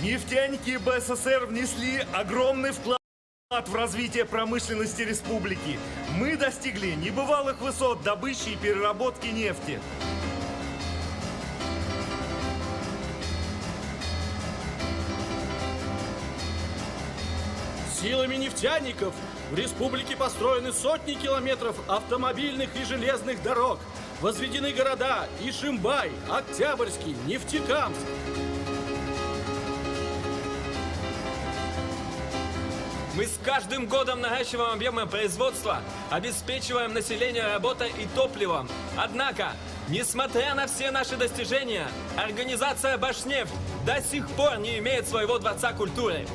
Нефтяники БССР внесли огромный вклад в развитие промышленности республики. Мы достигли небывалых высот добычи и переработки нефти. Силами нефтяников в республике построены сотни километров автомобильных и железных дорог. Возведены города Ишимбай, Октябрьский, Нефтекамск. Мы с каждым годом наращиваем объемы производства, обеспечиваем население работой и топливом. Однако, несмотря на все наши достижения, организация «Башнефть» до сих пор не имеет своего дворца культуры.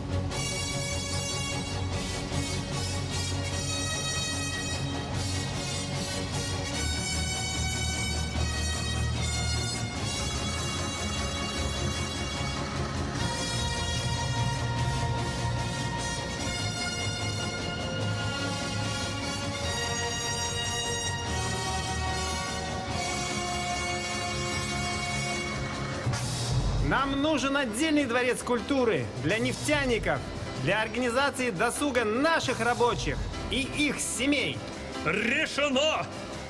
Нам нужен отдельный дворец культуры для нефтяников, для организации досуга наших рабочих и их семей. Решено!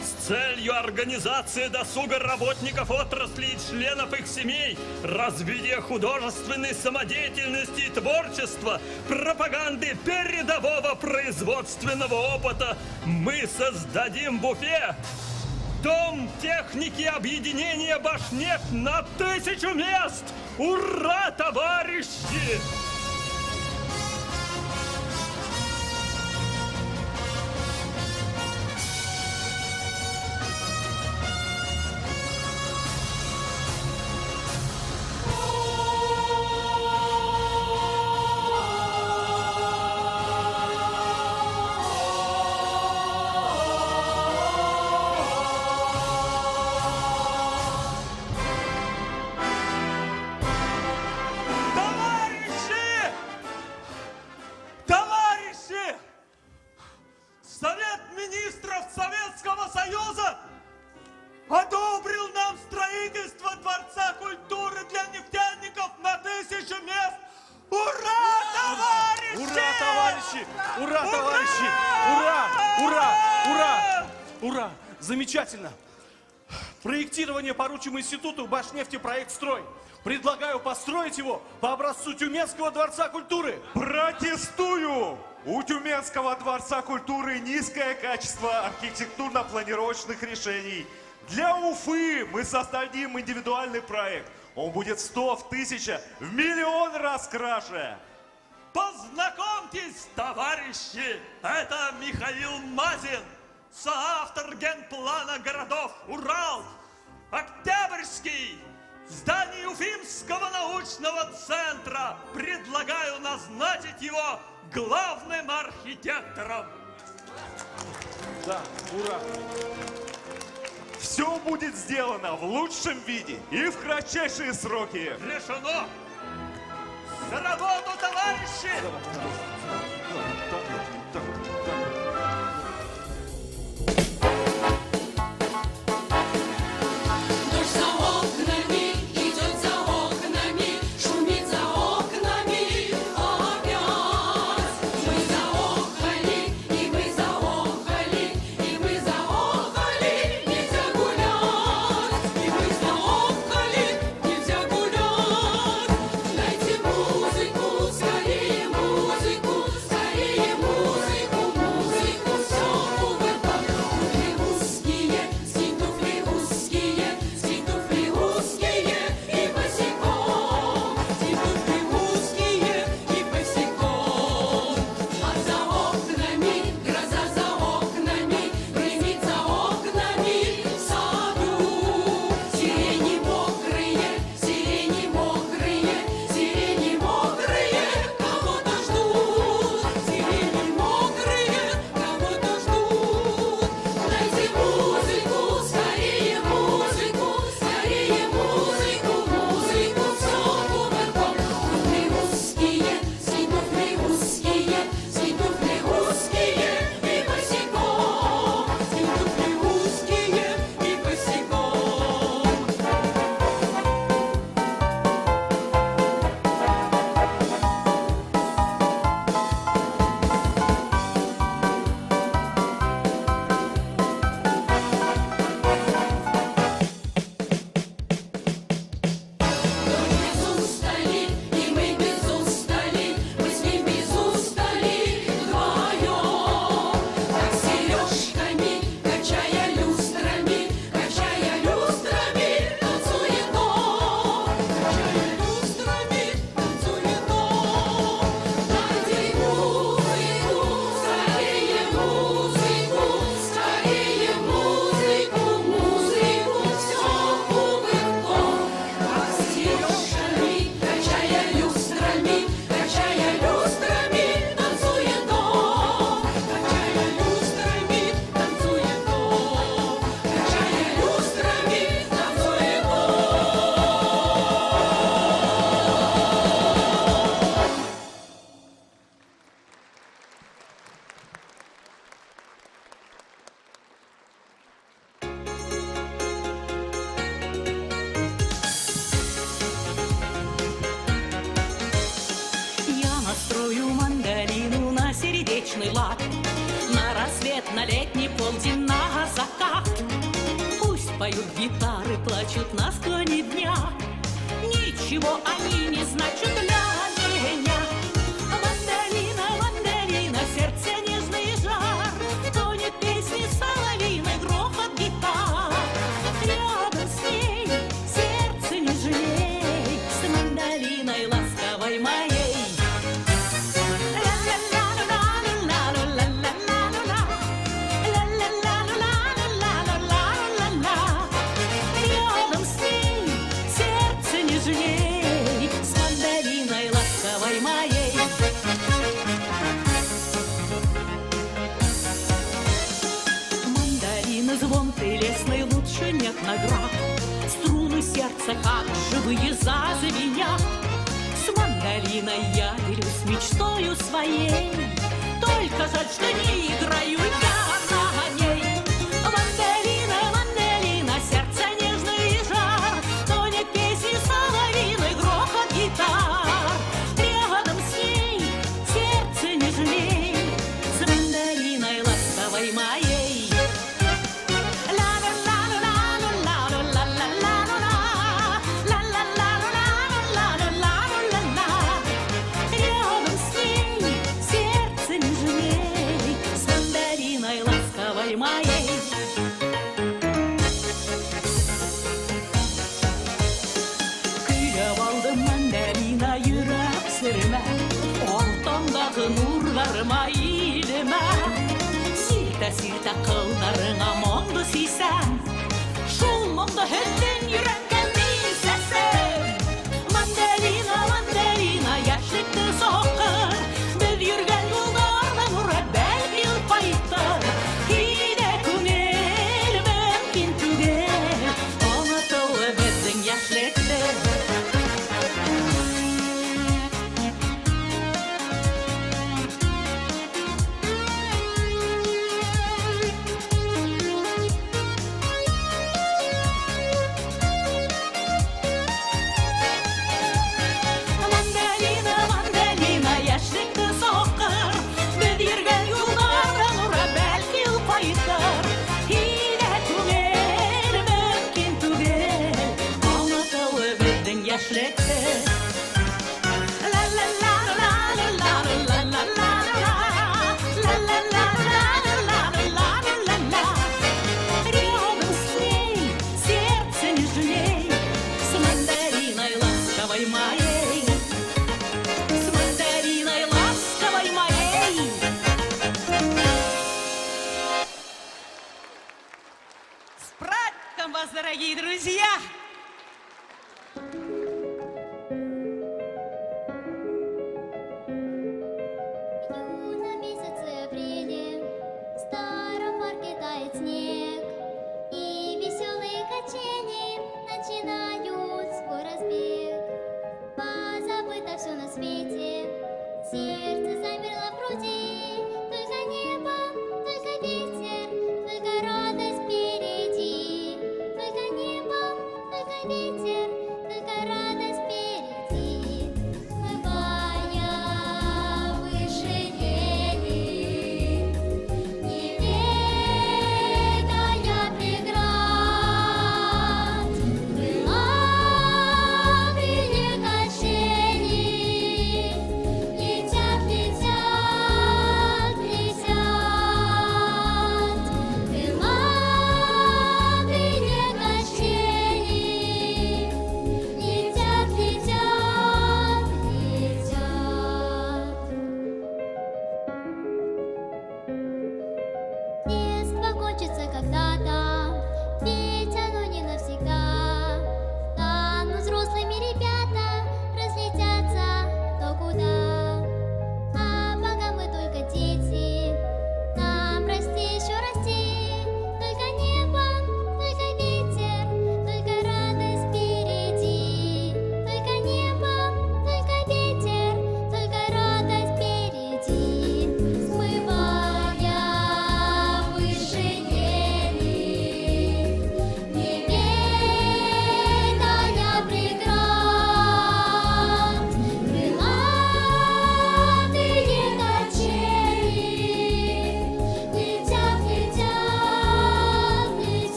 С целью организации досуга работников отрасли и членов их семей, развития художественной самодеятельности и творчества, пропаганды передового производственного опыта мы создадим в Уфе Дом техники объединения «Башнефть» на 1000 мест! Ура, товарищи! Совет министров Советского Союза одобрил нам строительство Дворца культуры для нефтяников на 1000 мест. Ура, товарищи! Ура, товарищи! Ура, товарищи! Ура! Ура! Ура! Ура! Замечательно! Проектирование поручим институту «Башнефти» проект «Строй». Предлагаю построить его по образцу Тюменского дворца культуры. Протестую! У Тюменского дворца культуры низкое качество архитектурно-планировочных решений. Для Уфы мы создадим индивидуальный проект. Он будет 100, в 1000, в миллион раз краше. Познакомьтесь, товарищи! Это Михаил Мазин, соавтор генплана городов Урал, Октябрьский, здание Уфимского научного центра. Предлагаю назначить его главным архитектором. Да, ура! Все будет сделано в лучшем виде и в кратчайшие сроки. Решено! За работу, товарищи! Музыку, скорее музыку, нежный лад. На рассвет, на летний полдень, на закат. Пусть поют гитары, плачут на склоне дня. Ничего они не значат для меня. Мандолина, мандолина, сердце нежный жар. Тонет песни соловьиной, грохот гитар. Рядом с ней сердце нежней, с мандолиной ласковой моей. Рядом с ней сердце нежней, с мандолиной ласковой моей. Мандарины звон прелестный, лучше нет наград. Струны сердца, как живые, зазвенят. С мандолиной я делюсь мечтою своей. Только жаль, что не играю я на ней. Мандолина, мандолина, сердце нежный жар. Тонет песни соловьиной, грохот гитар. Рядом с ней сердце нежней, с мандолиной ласковой моей. Рядом с ней сердце нежней, с мандолиной ласковой моей. Күйләп алдым мандолина йөрәк серемә, ортаңдагы нурларыма илемә. Сиртә-сиртә кылдарыңа моңды сисәм, шул моңды һөттең йөрәккә мин сәсем. Мандолина, мандолина, яшьлекте сакыр, без йөргән юлларның нуры бәлки кайтыр. Килә күңел мөмкин түгел, онытылы безнең яшьлекте. Мандолина, мандолина, яшьлекте сакыр, без йөргән юлларның нуры бәлки кайтыр. Килә күңел мөмкин түгел, онытылы безнең яшьлекте. Рядом с ней сердце нежней, с мандолиной ласковой моей, с мандолиной ласковой моей. С праздником вас, дорогие друзья!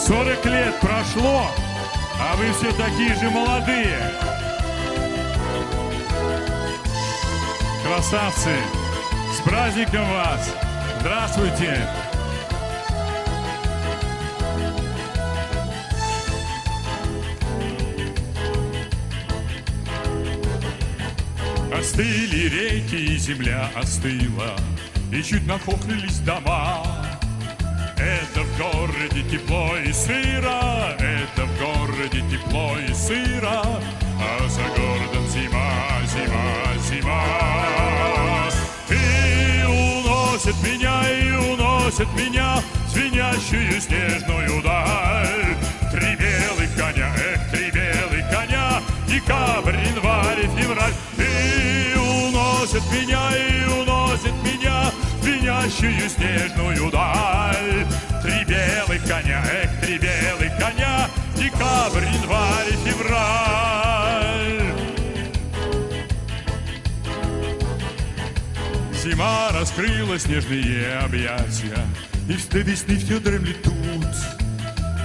40 лет прошло, а вы все такие же молодые. Красавцы! С праздником вас! Здравствуйте! Остыли реки, и земля остыла, и чуть нахохлились дома. Это в городе тепло и сыро, это в городе тепло и сыро, а за городом зима, зима, зима. И уносит меня звенящую снежную даль. Три белых коня, эх, три белых коня, декабрь, январь, февраль. И уносит меня звенящую снежную даль. Три белых коня, эх, три белых коня, декабрь, январь, февраль. Зима раскрыла снежные объятия, и до весны все дремлет тут.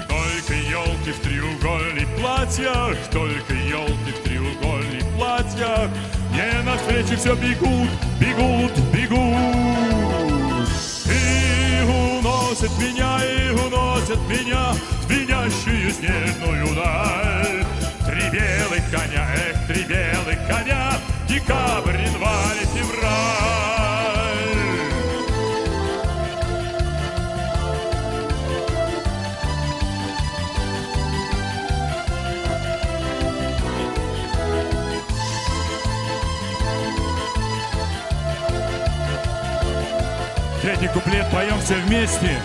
Только елки в треугольных платьях, только елки в треугольных платьях мне навстречу все бегут, бегут, бегут. И уносят меня звенящую снежную даль. Три белых коня, эх, три белых коня, декабрь, январь, февраль. Третий куплет поем все вместе.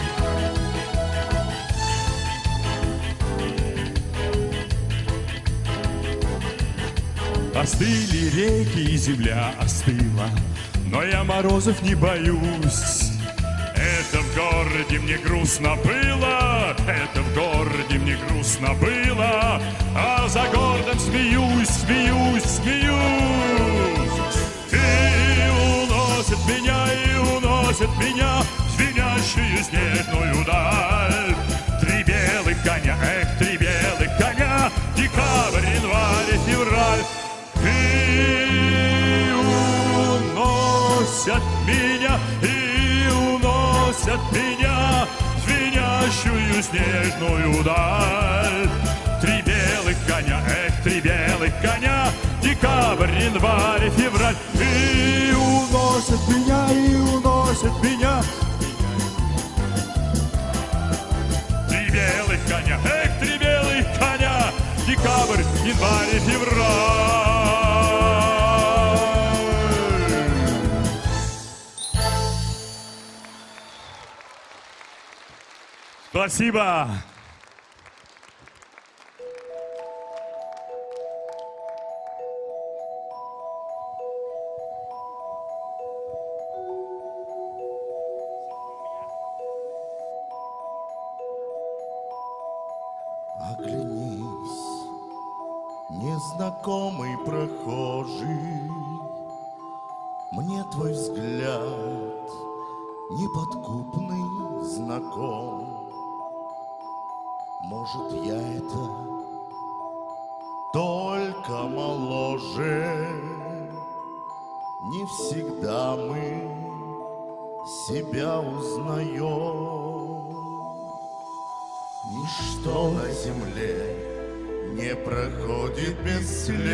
Остыли реки, и земля остыла, но я морозов не боюсь. Это в городе мне грустно было, это в городе мне грустно было, а за городом смеюсь, смеюсь, смеюсь. И уносит меня звенящую снежную даль. Три белых коня, эх, три белых коня, декабрь, январь, февраль. И уносят меня звенящую снежную даль. Три белых коня, эх, три белых коня, декабрь, январь, февраль. И уносят меня три белых коня, эх, три белых коня, декабрь, январь, февраль. Спасибо. Оглянись, незнакомый прохожий, мне твой взгляд неподкупный знаком. Может, я это только моложе, не всегда мы себя узнаем. Ничто на земле не проходит бесследно,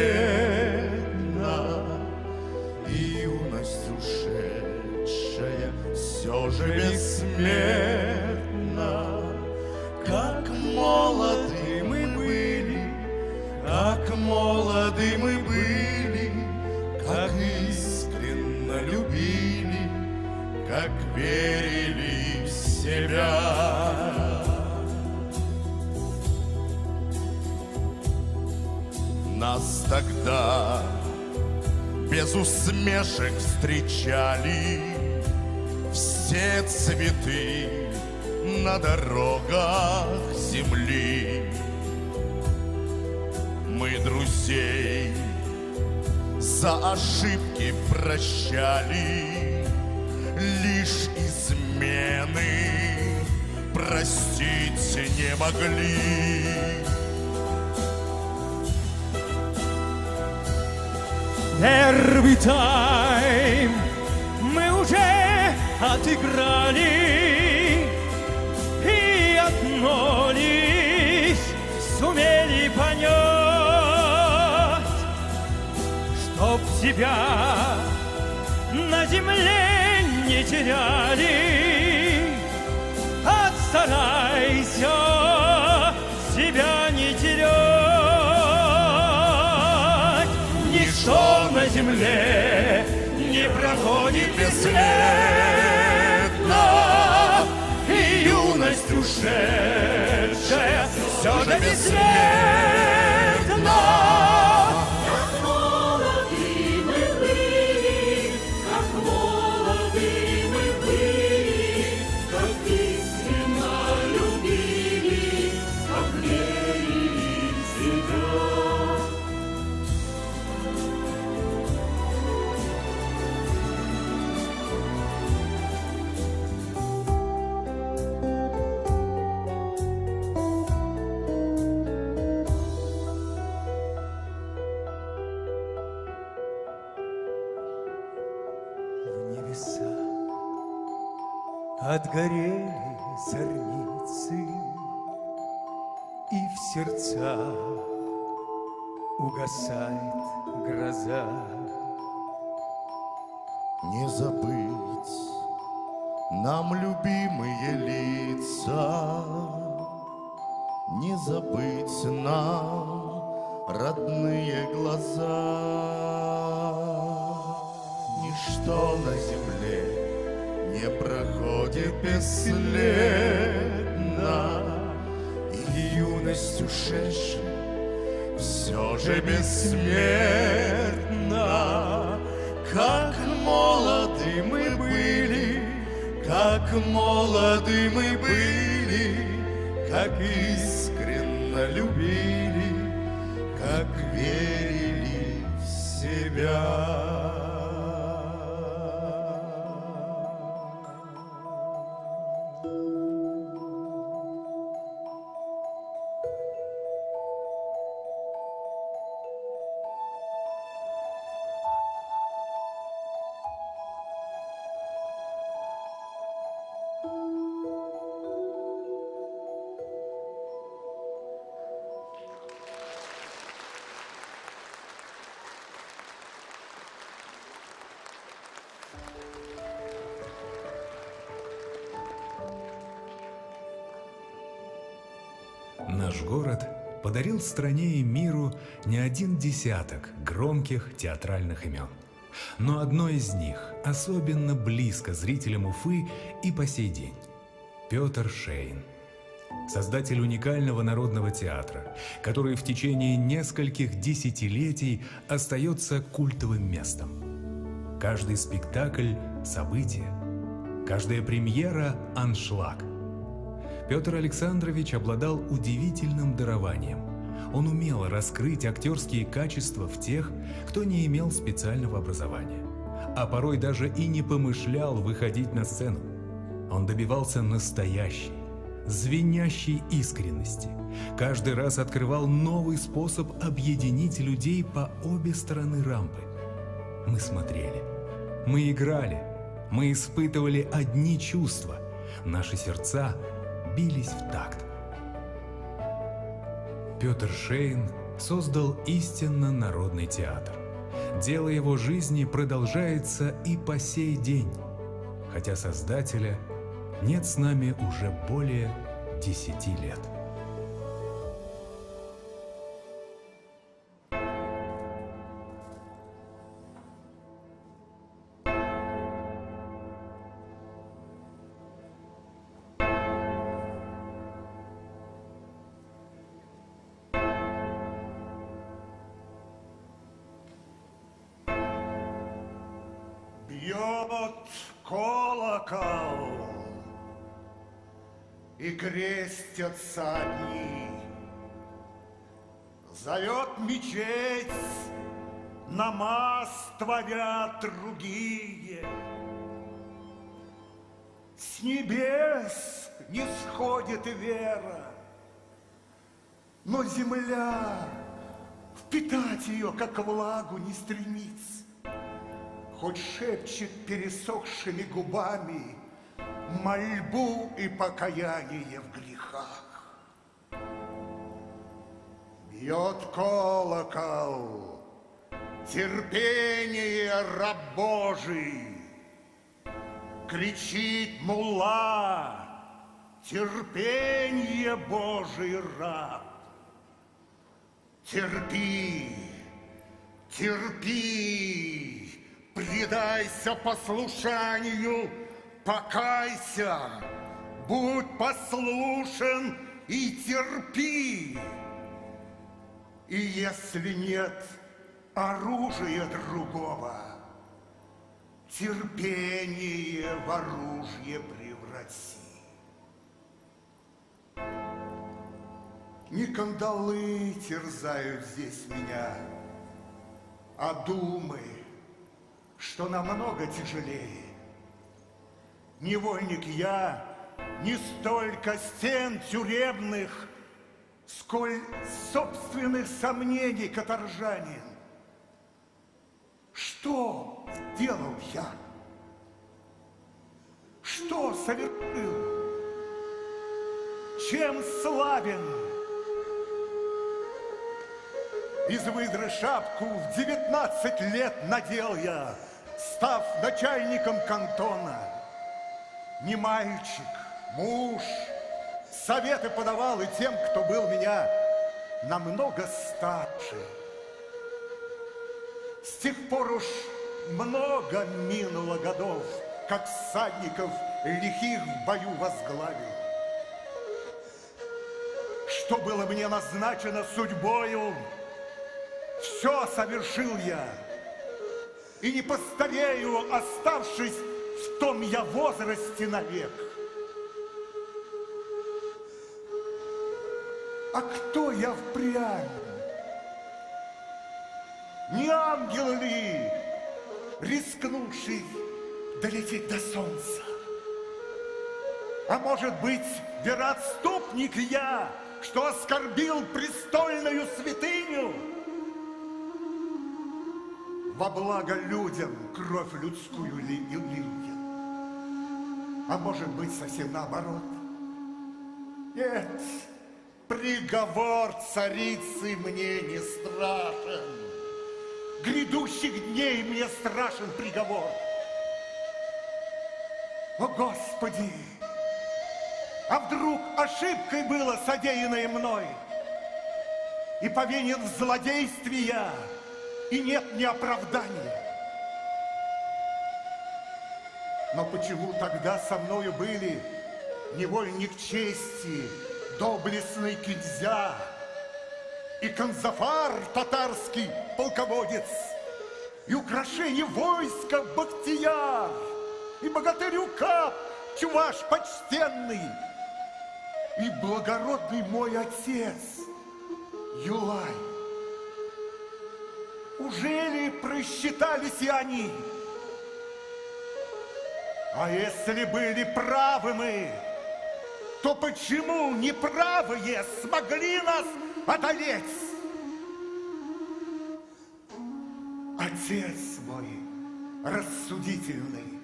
и юность ушедшая все же бессмертна. Как молоды мы были, как молоды мы были, как искренно любили, как верили в себя. Нас тогда без усмешек встречали все цветы на дорогах земли. Мы друзей за ошибки прощали, лишь измены простить не могли. Первый тайм мы уже отыграли, и одно лишь сумели понять, чтоб тебя на земле не теряли. Постарайся себя не терять. Ничто на земле не проходит бесследно, и юность ушедшая все же бесследна. Как молоды мы были, как молоды мы были, как искренно любили, как верили в себя. В небеса отгорели зорницы, и в сердцах угасает гроза. Не забыть нам любимые лица, не забыть нам родные глаза. Ничто на земле не проходит бесследно, и юность ушедшая все же бессмертна. Как молоды мы были, как молоды мы были, как искренно любили, как верили в себя. Наш город подарил стране и миру не один десяток громких театральных имен. Но одно из них особенно близко зрителям Уфы и по сей день – Петр Шейн. Создатель уникального народного театра, который в течение нескольких десятилетий остается культовым местом. Каждый спектакль – событие, каждая премьера – аншлаг. Петр Александрович обладал удивительным дарованием. Он умел раскрыть актерские качества в тех, кто не имел специального образования, а порой даже и не помышлял выходить на сцену. Он добивался настоящей, звенящей искренности. Каждый раз открывал новый способ объединить людей по обе стороны рампы. Мы смотрели, мы играли, мы испытывали одни чувства. Наши сердца бились в такт. Петр Шейн создал истинно народный театр. Дело его жизни продолжается и по сей день, хотя создателя нет с нами уже более 10 лет. Бьет колокол, и крестятся одни, зовет мечеть, намаз творят другие. С небес не сходит вера. Но земля впитать ее, как влагу, не стремится. Хоть шепчет пересохшими губами мольбу и покаяние в грехах. Бьет колокол, терпение раб Божий. Кричит мулла, терпение Божий раб. Терпи, терпи, предайся послушанию, покайся, будь послушен и терпи. И если нет оружия другого, терпение в оружие преврати. Не кандалы терзают здесь меня, а думы, что намного тяжелее. Невольник я не столько стен тюремных, сколь собственных сомнений каторжанин. Что сделал я? Что совершил? Чем славен? Из выдры шапку в 19 лет надел я, став начальником кантона. Не мальчик, муж, советы подавал и тем, кто был меня намного старше. С тех пор уж много минуло годов, как всадников лихих в бою возглавил. Что было мне назначено судьбою, все совершил я, и не постарею, оставшись в том я возрасте навек. А кто я впрямь? Не ангел ли, рискнувший долететь до солнца? А может быть, вероотступник я, что оскорбил престольную святыню? Во благо людям кровь людскую ли лил я? А может быть, совсем наоборот? Нет, приговор царицы мне не страшен. Грядущих дней мне страшен приговор. О, Господи! А вдруг ошибкой было содеянное мной? И повинен в злодействе я, и нет ни оправдания. Но почему тогда со мною были невольник чести, доблестный князья, и Канзафар, татарский полководец, и украшение войска Бахтияр, и богатырь Укап, чуваш почтенный, и благородный мой отец Юлай? Ужели просчитались и они? А если были правы мы, то почему неправые смогли нас одолеть? Отец мой рассудительный,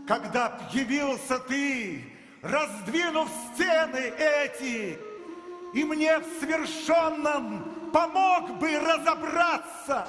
когда б явился ты, раздвинув стены эти, и мне в свершенном помог бы разобраться.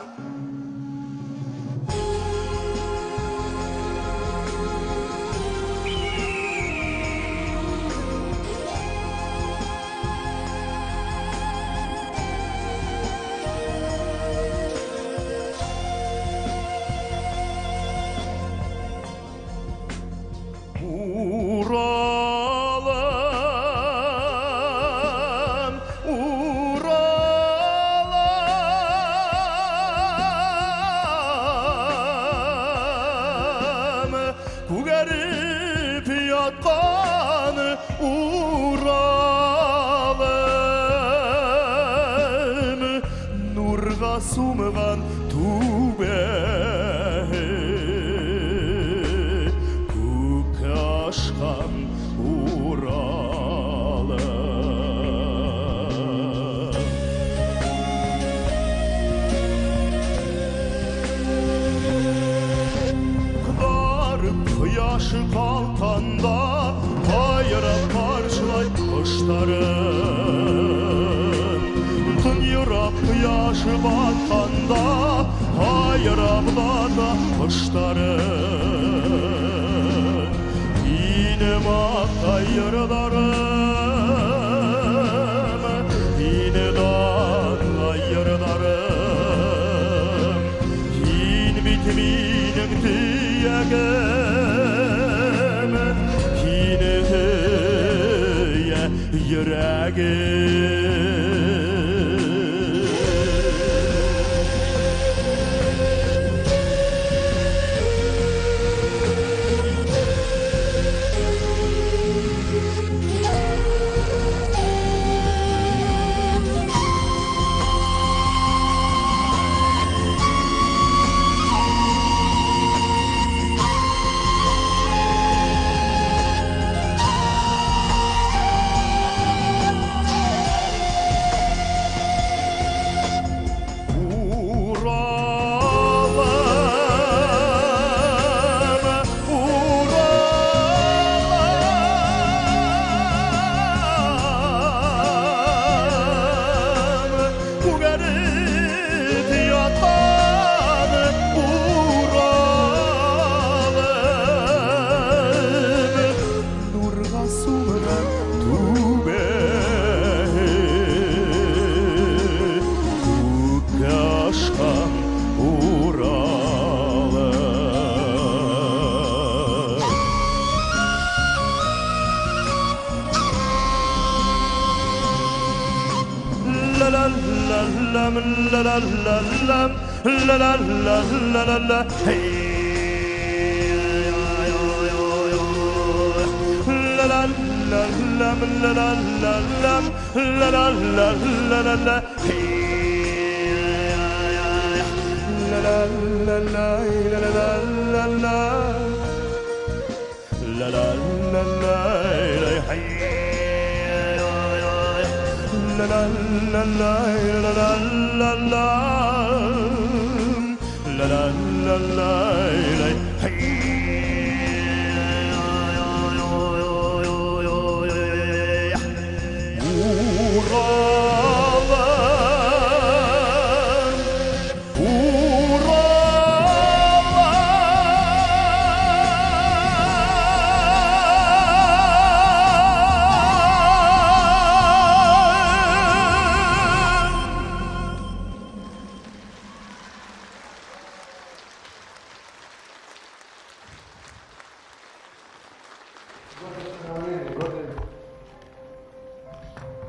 Сумыван тубе Кукашхам yaşı kalkanda ayıra parçalay kuşların Tın yürap yaşı batkanda ayıra bulada kuşların Yine ayırlarım Yine ayırlarım Yine bitminin tiyagım Yine yüreğim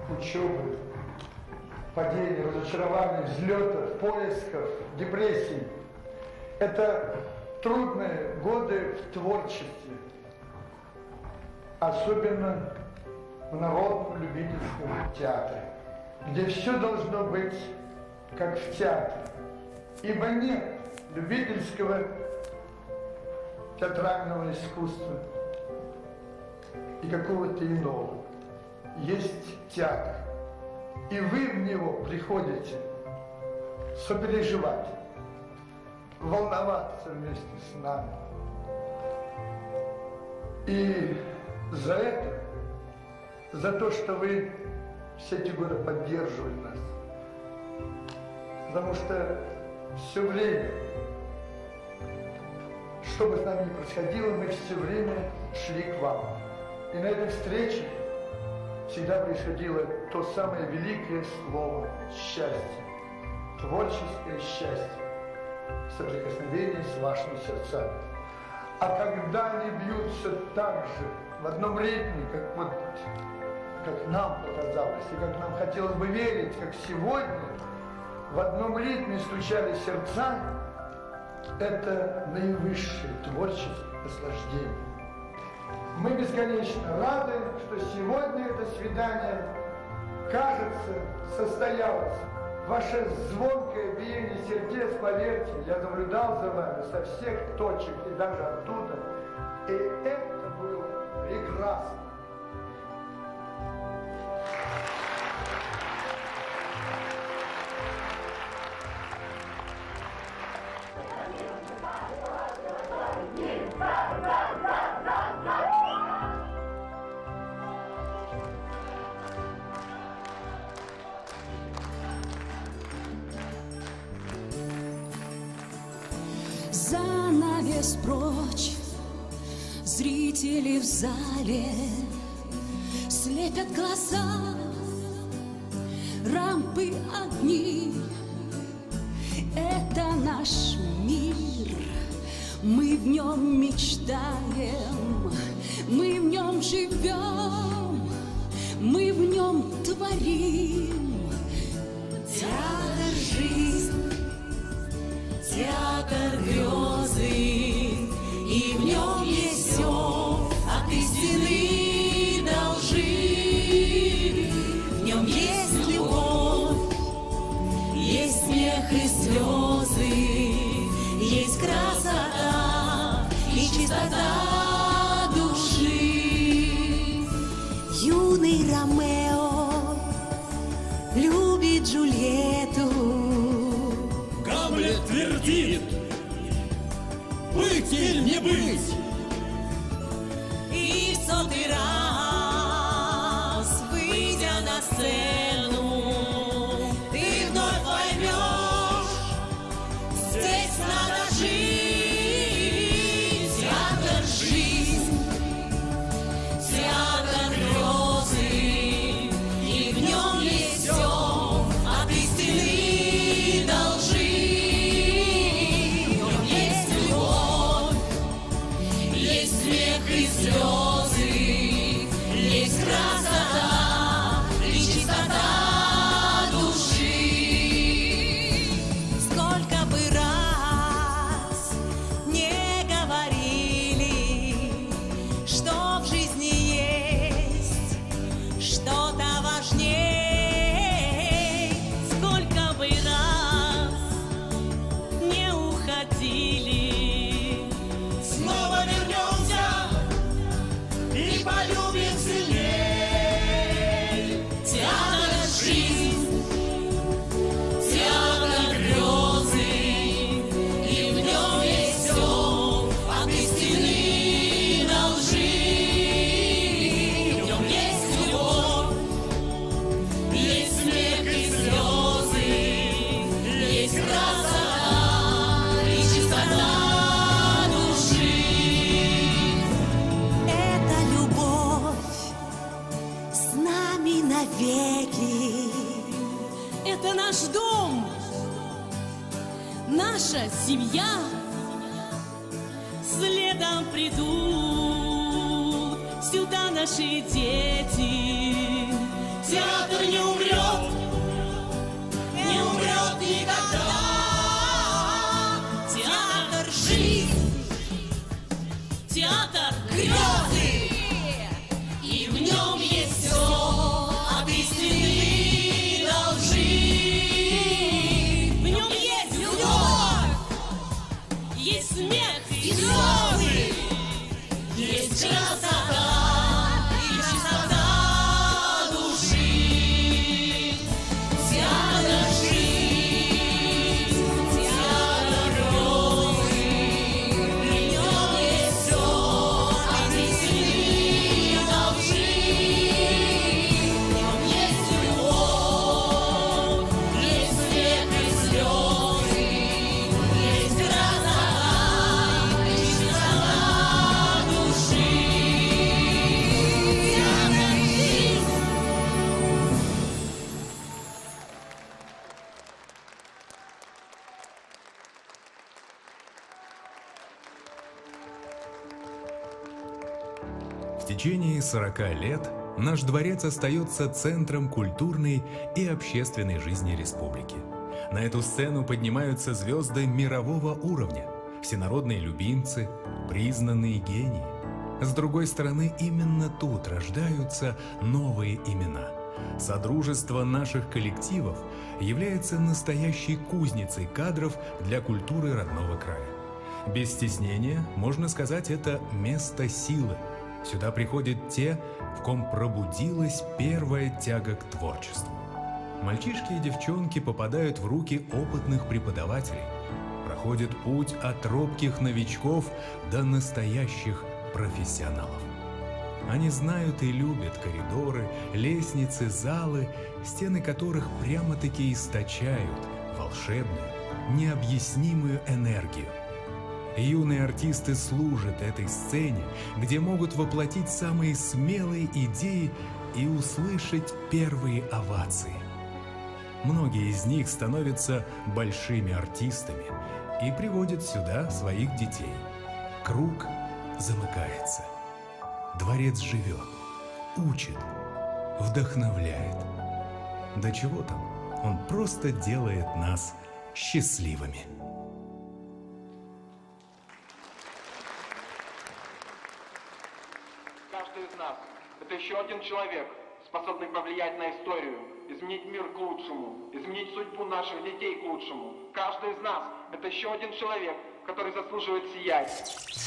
Учебы, падений, разочарований, взлетов, поисков, депрессий. Это трудные годы в творчестве, особенно в народном любительском театре, где все должно быть как в театре, ибо нет любительского театрального искусства и какого-то иного. Есть театр, и вы в него приходите сопереживать, волноваться вместе с нами. И за это, за то, что вы все эти годы поддерживали нас, потому что все время, что бы с нами ни происходило, мы все время шли к вам. И на этой встрече всегда происходило то самое великое слово «счастье», творческое счастье, соприкосновение с вашими сердцами. А когда они бьются так же, в одном ритме, как нам показалось, и как нам хотелось бы верить, как сегодня, в одном ритме стучали сердца, это наивысшее творческое наслаждение. Мы бесконечно рады, что сегодня это свидание, кажется, состоялось. Ваше звонкое биение сердец, поверьте, я наблюдал за вами со всех точек и даже оттуда. И это было прекрасно. Yeah. удалилась прочь. Зрители в зале слепят глаза, рампы, огни. Это наш мир, мы в нем мечтаем, мы в нем живем, мы в нем творим. Театр жизнь, театр грезы, и в нем есть все от истины до лжи. В нем есть любовь, есть смех и слезы, есть красота и чистота души. Юный Ромео любит Джульетту. Гамлет твердит: быть или не быть. И в 100-й раз, выйдя на сцену, ты вновь поймешь, здесь надо жить. Театр жизнь, театр грезы, и в нем есть все от истины до лжи. В нем есть любовь, есть смех и слезы, есть красота и чистота души. Сколько бы раз не говорили, что в жизни есть что-то важней, сколько бы раз не уходили, снова вернемся и полюбим сильней. Театр жизнь, театр грезы, и в нем есть все от истины до лжи. В нем есть любовь, есть смех и слезы, есть красота и чистота души. Это любовь с нами навеки. Это наш дом, наша семья. Следом придут сюда наши дети. Театр не умрет, не умрет никогда. Театр жизнь, театр грезы, и в нем есть все от истины до лжи. В нем есть любовь, есть смех и слезы, есть красота и чистота души. Театр жизнь, театр грезы, в нем есть все от истины до лжи. В нем есть любовь, есть смех и слезы, есть красота и чистота души. Театр жизнь. В течение 40 лет наш дворец остается центром культурной и общественной жизни республики. На эту сцену поднимаются звезды мирового уровня, всенародные любимцы, признанные гении. С другой стороны, именно тут рождаются новые имена. Содружество наших коллективов является настоящей кузницей кадров для культуры родного края. Без стеснения можно сказать, это место силы. Сюда приходят те, в ком пробудилась первая тяга к творчеству. Мальчишки и девчонки попадают в руки опытных преподавателей, проходят путь от робких новичков до настоящих профессионалов. Они знают и любят коридоры, лестницы, залы, стены которых прямо-таки источают волшебную, необъяснимую энергию. Юные артисты служат этой сцене, где могут воплотить самые смелые идеи и услышать первые овации. Многие из них становятся большими артистами и приводят сюда своих детей. Круг замыкается. Дворец живет, учит, вдохновляет. Да чего там, он просто делает нас счастливыми. Каждый из нас – это еще один человек, способный повлиять на историю, изменить мир к лучшему, изменить судьбу наших детей к лучшему. Каждый из нас – это еще один человек, который заслуживает сиять.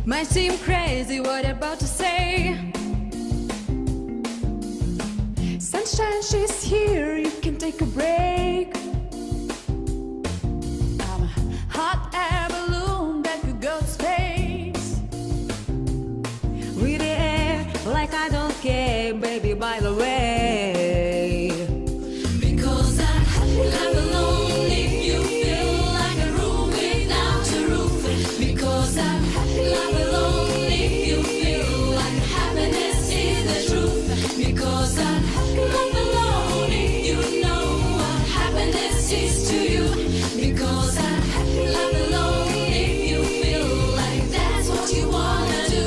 Might seem crazy what I'm about to say. Sunshine, she's here, you can take a break. I'm a hot air balloon that could go to space. With the air like I don't care, baby, by the way. Because I'm like alone if you feel like a room without a roof. Because I'm like alone if you feel like happiness is the truth. Because I'm like alone if you know what happiness is to you. Because I'm like alone if you feel like that's what you wanna do.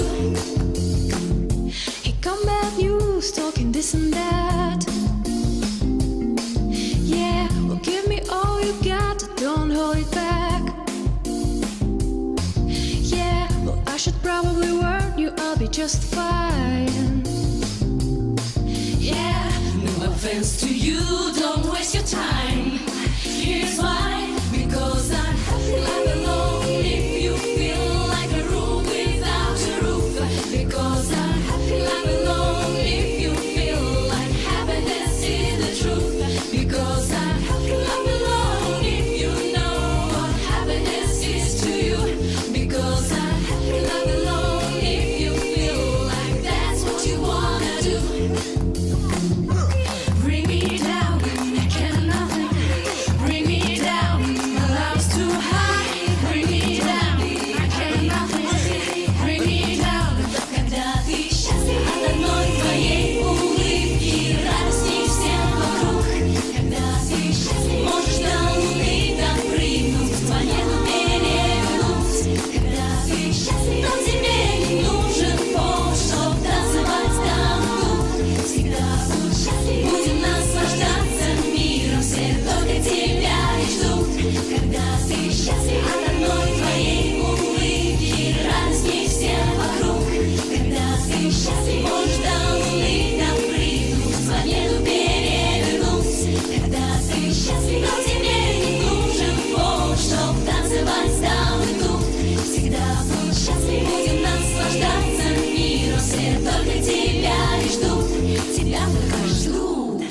He come back news talking this and that. Yeah, well give me all you got, don't hold it back. Yeah, well I should probably warn you, I'll be just fine. Yeah, no offense to you, don't waste your time. Here's why, because I'm alone if you feel like a room without a roof. Because I'm alone if you feel like happiness is the truth. Because I'm alone if you know what happiness is to you. Because I'm alone if you feel like that's what you wanna do. Bring me down, I can nothing. Bring me down, my love's too high. Bring me down, I can nothing. Bring me down, когда ты счастлив от одной твоей улыбки, радостней всем вокруг. Когда ты счастлив, можешь до луны допрыгнуть, планету перевернуть. Когда ты счастлив, но тебе не нужен повод, чтоб танцевать там тут. Всегда будь счастлив, будем наслаждаться миром, все только тебя и ждут. Когда ты счастлив от одной твоей улыбки, радостней всем вокруг. Когда ты счастлив, можешь до луны допрыгнуть, планету перевернуть. Когда ты счастлив, но тебе не нужен повод, чтоб танцевать там и тут. Всегда будь счастлив, будем наслаждаться миром, все только тебя и ждут. Тебя только ждут.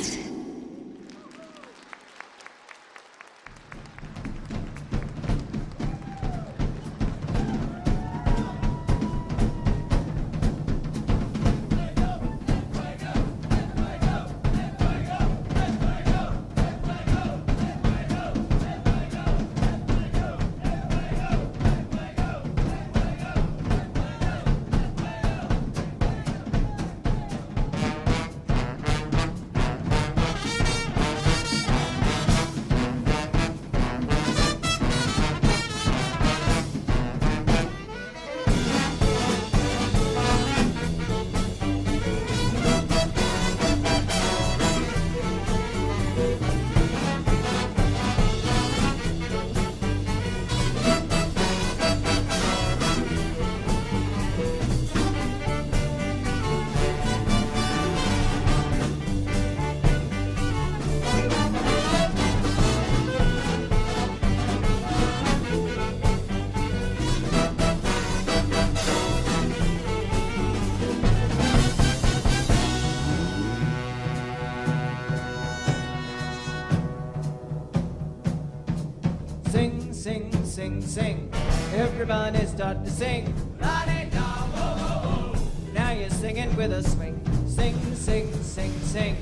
sing, sing, sing. Everybody start to sing. La-di-da, whoa, whoa, whoa. Now you're singing with a swing. Sing, sing, sing, sing.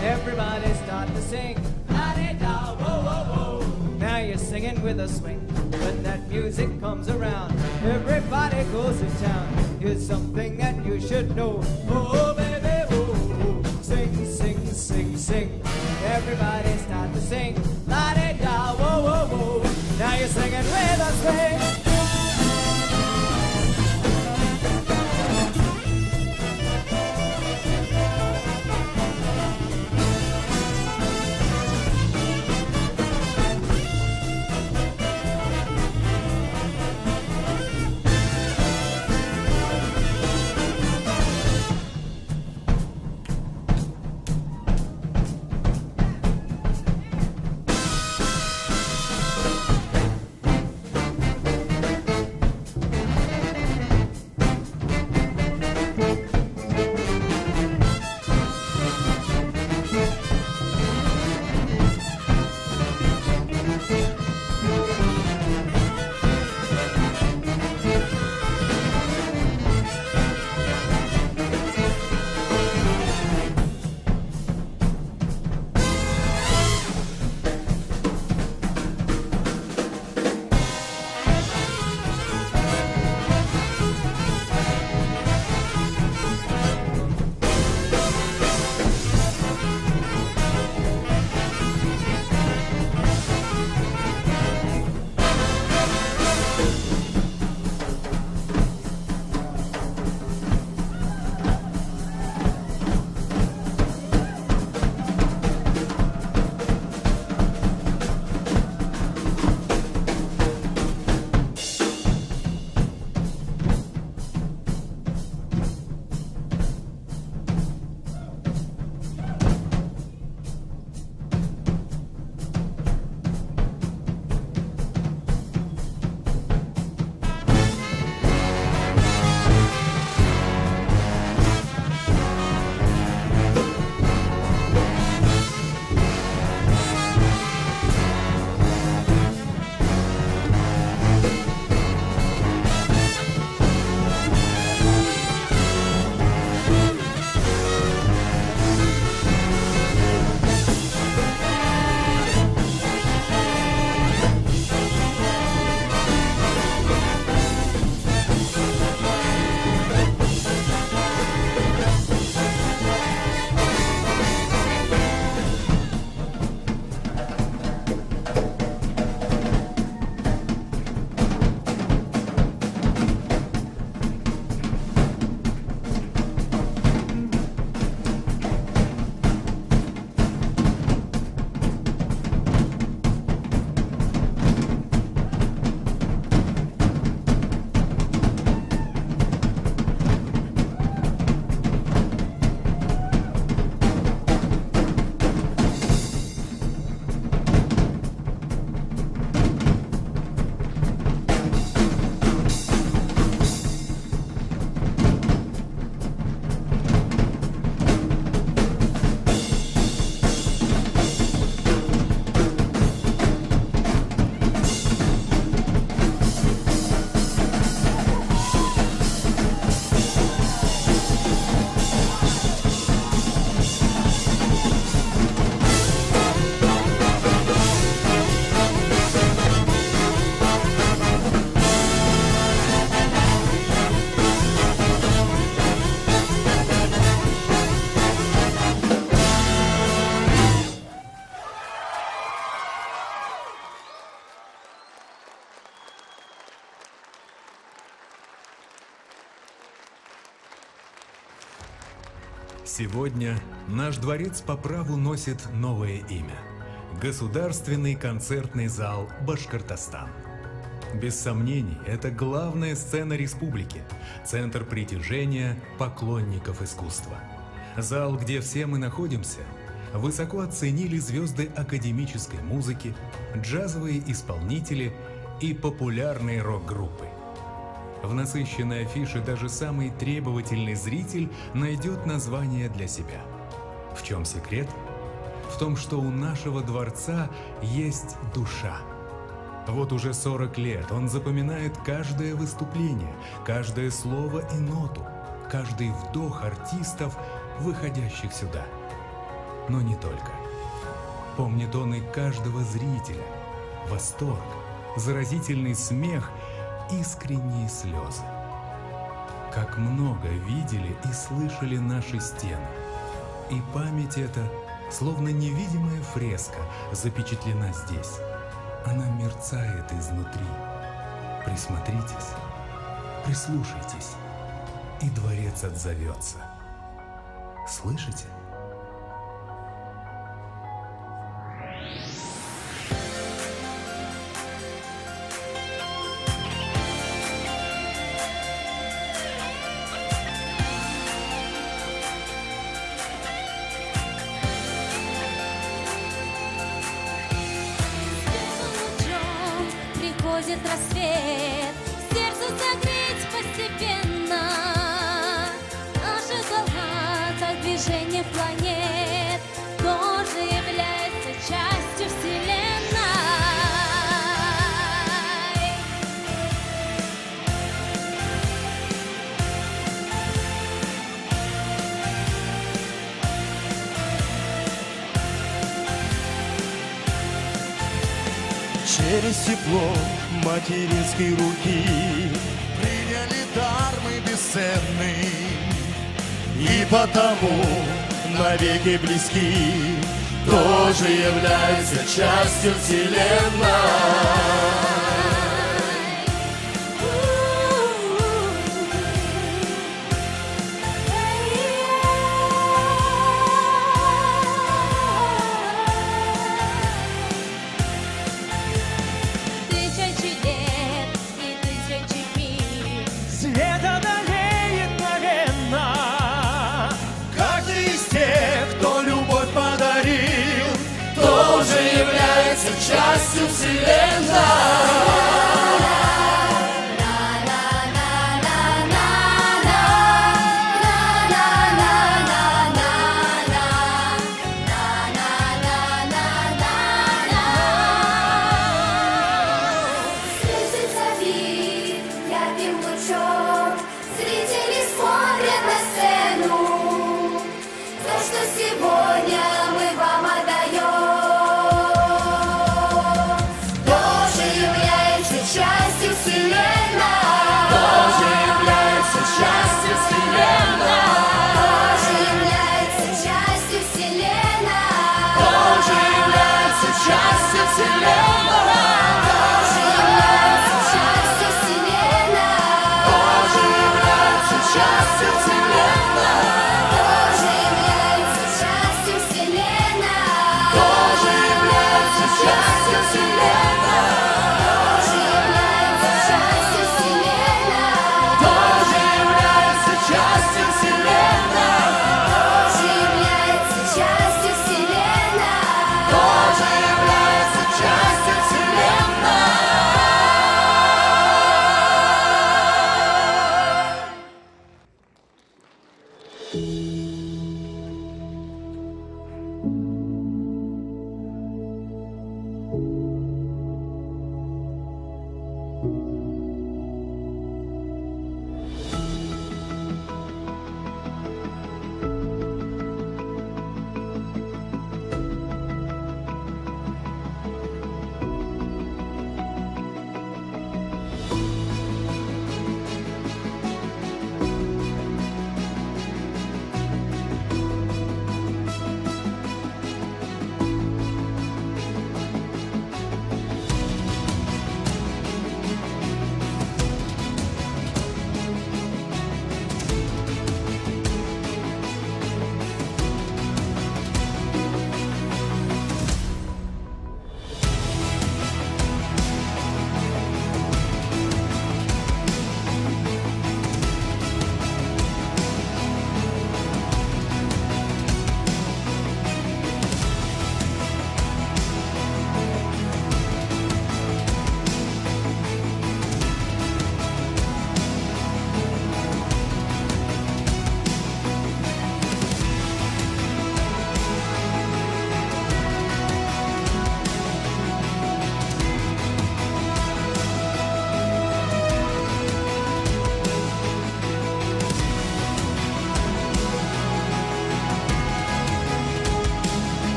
Everybody start to sing. La-di-da, whoa, whoa, whoa. Now you're singing with a swing. When that music comes around, everybody goes to town. Here's something that you should know. Oh, baby, oh, oh. Sing, sing, sing, sing. Everybody start to sing. La-di-da, whoa, whoa, whoa. Now you're singing with a swing. Сегодня наш дворец по праву носит новое имя – Государственный концертный зал Башкортостан. Без сомнений, это главная сцена республики, центр притяжения поклонников искусства. Зал, где все мы находимся, высоко оценили звезды академической музыки, джазовые исполнители и популярные рок-группы. В насыщенной афише даже самый требовательный зритель найдет название для себя. В чем секрет? В том, что у нашего дворца есть душа. Вот уже 40 лет он запоминает каждое выступление, каждое слово и ноту, каждый вдох артистов, выходящих сюда. Но не только. Помнит он и каждого зрителя. Восторг, заразительный смех, искренние слезы. Как много видели и слышали наши стены. И память эта, словно невидимая фреска, запечатлена здесь. Она мерцает изнутри. Присмотритесь, прислушайтесь, и дворец отзовется. Слышите? Приходит рассвет, сердцу согреть постепенно. Наших галактик движение планет тоже является частью Вселенной. Через тепло материнской руки приняли дар мы бесценный, и потому навеки близки, тоже являются частью Вселенной. Тысячи лет и тысячи миль. Свет одолеет мгновенно. Каждый из тех, кто любовь подарил, тоже является частью Вселенной. Светится вид ярким лучом, зрители смотрят на сцену. То, что сегодня мы вам отдаем, тоже является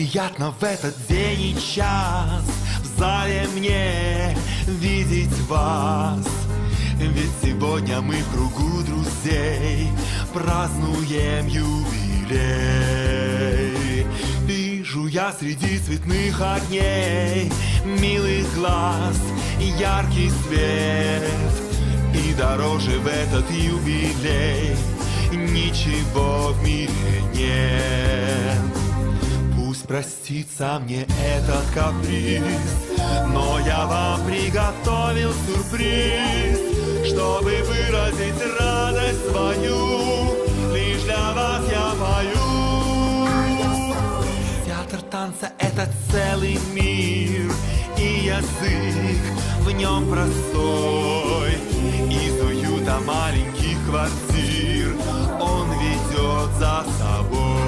приятно в этот день и час в зале мне видеть вас. Ведь сегодня мы в кругу друзей празднуем юбилей. Вижу я среди цветных огней милых глаз яркий свет. И дороже в этот юбилей ничего в мире нет. Пусть простится мне этот каприз, но я вам приготовил сюрприз, чтобы выразить радость свою. Лишь для вас я пою. Театр танца — это целый мир, и язык в нем простой. Из уюта маленьких квартир он ведет за собой.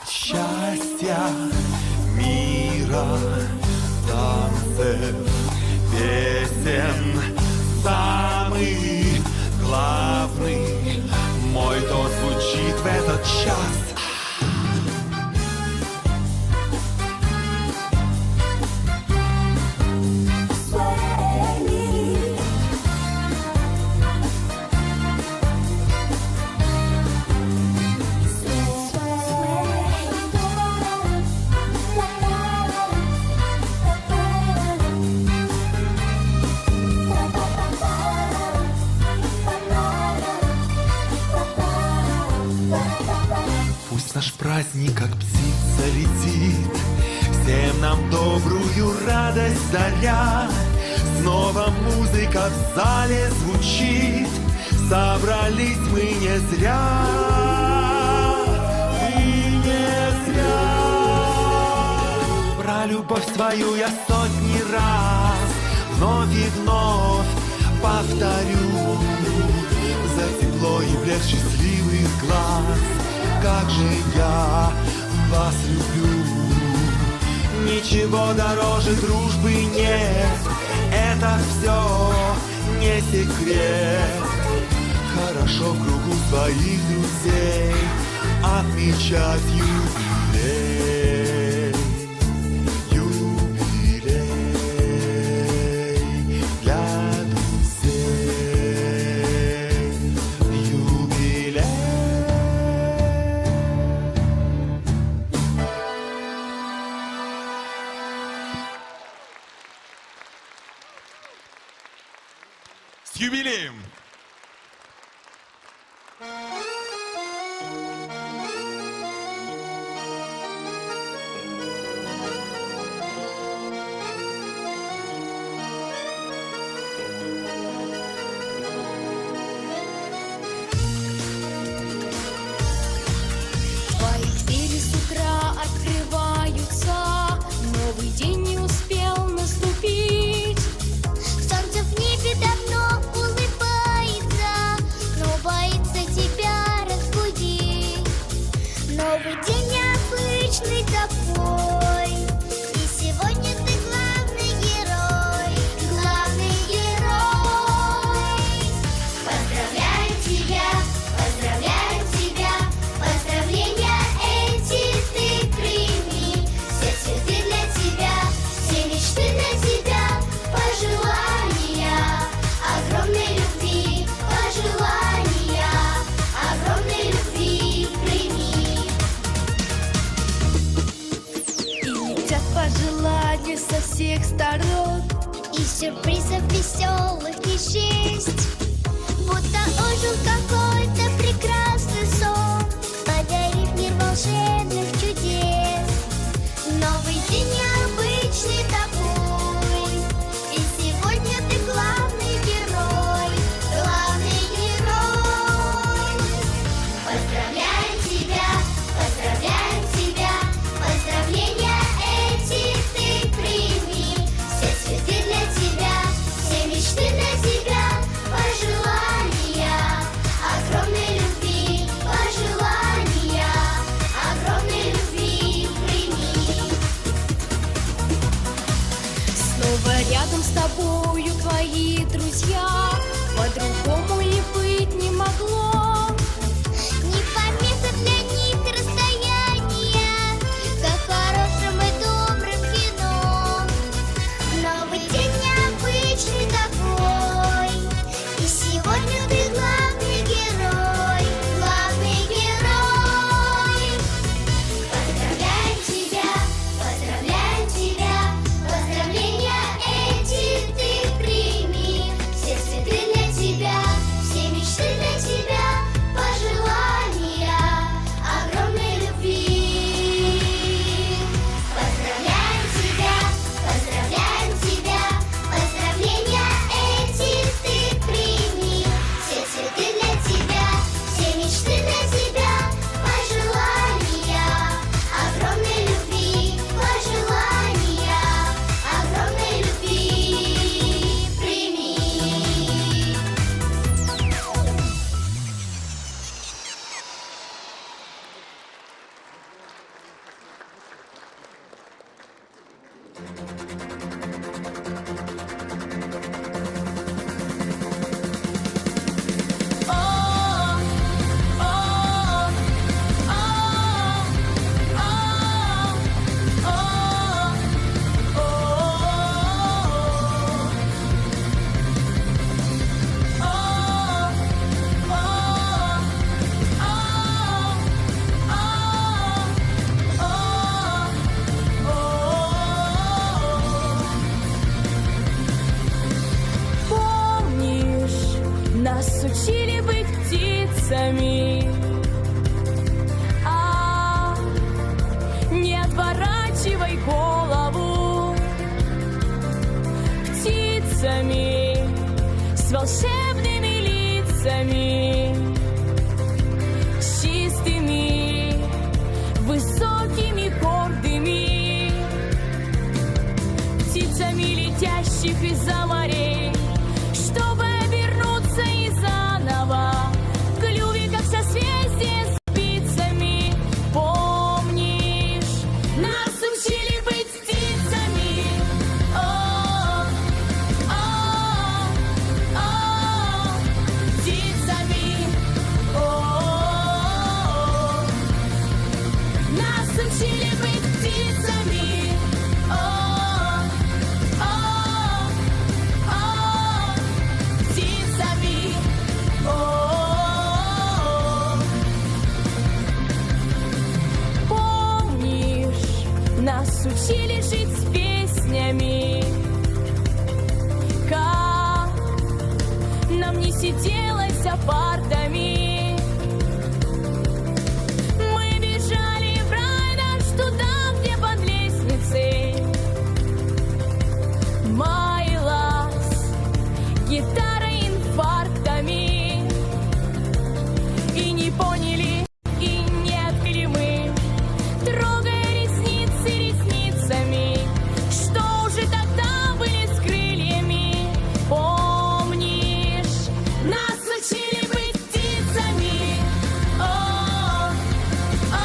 Счастья, мира, танцев, песен, самый главный мой тон звучит в этот час. Наш праздник, как птица, летит, всем нам добрую радость даря. Снова музыка в зале звучит, собрались мы не зря. И не зря. Про любовь свою я сотни раз вновь и вновь повторю. За тепло и блеск счастливых глаз, как же я вас люблю. Ничего дороже дружбы нет, это все не секрет. Хорошо в кругу своих друзей отмечать юбилей. Юбилей для друзей. Юбилей. С юбилеем! Твои двери с утра открываются, новый день не успел наступить. Солнце в небе давно улыбается, но боится тебя разбудить. Новый день необычный такой, и сегодня ты главный герой, главный герой. Поздравляем тебя, поздравляем тебя, поздравления эти ты прими. Все цветы для тебя, все мечты для тебя, пожелания огромной любви, пожелания огромной любви прими. И летят пожелания со всех сторон, и сюрпризов веселых не счесть. Будто ожил какой-то прекрасный сон, подарив мир волшебных чудес. Новый день необычный такой, и сегодня ты главный герой, главный герой. Поздравляем тебя, поздравляем тебя, поздравления эти ты прими. Все цветы для тебя, все мечты для тебя, пожелания огромной любви, пожелания огромной любви прими. Снова рядом с тобою твои друзья, по-другому и быть не могло. Не помеха для них расстояние. птицами. Не отворачивай голову, птицами с волшебными лицами, чистыми, высокими, гордыми, птицами летящих из-за морей, чтобы обернуться и заново в клюве, как созвездие спицами. Помнишь, нас учили быть птицами. О, о, о, птицами. О, нас учили быть птицами. О, птицами. Помнишь, нас учили жить с песнями, как нам не сиделось за партами. Мы бежали в рай наш туда, где под лестницей маялась гитара инфарктами. И не поняли, и не открыли мы, трогая ресницы ресницами, что уже тогда были с крыльями. Помнишь, нас учили быть птицами. О, о,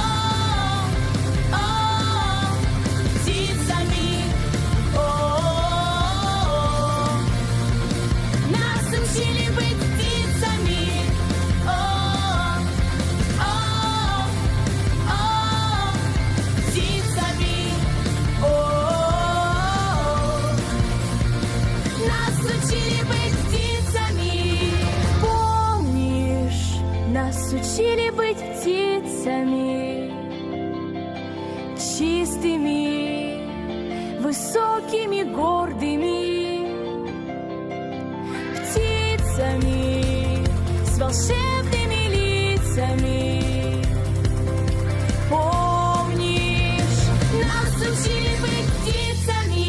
о, птицами. О, нас учили быть птицами. О, птицами. Нас учили быть птицами. Помнишь, нас учили быть птицами, чистыми, высокими, гордыми, птицами с волшебными лицами. Помнишь, нас учили быть птицами.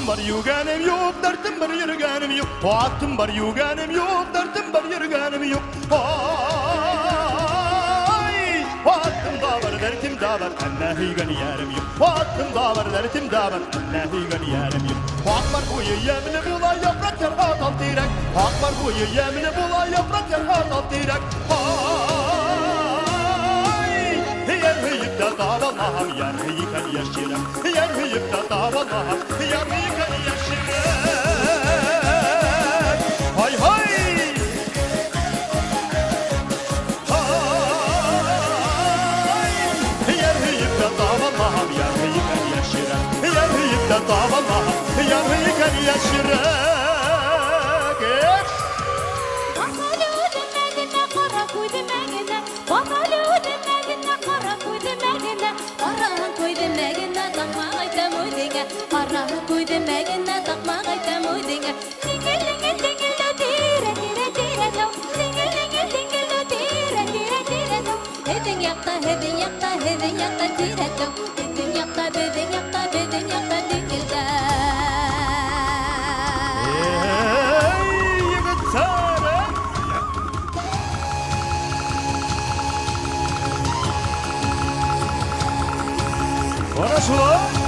Atım var yügenim yok, dertim var yürügenim yok. Atım var yügenim yok, dertim var yürügenim yok. Ay, atım da var, dertim da var, Allah'ı yerim yok. Atım da var, dertim da var, Allah'ı yerim yok. Hak var bu yemini bula yaprak yer hatal direk. Hak var bu yemini bula yaprak yer hatal direk. Ay, yer hıyıp da davalaham, yer hıyıkan yaşırım. Yer hıyıp da davalaham, yer hıyıkan yaşırım. Hay hay. Yer hıyıp da davalaham, yer hıyıkan yaşırım. Yer hıyıp da davalaham, yer hıyıkan yaşırım. Хорошо.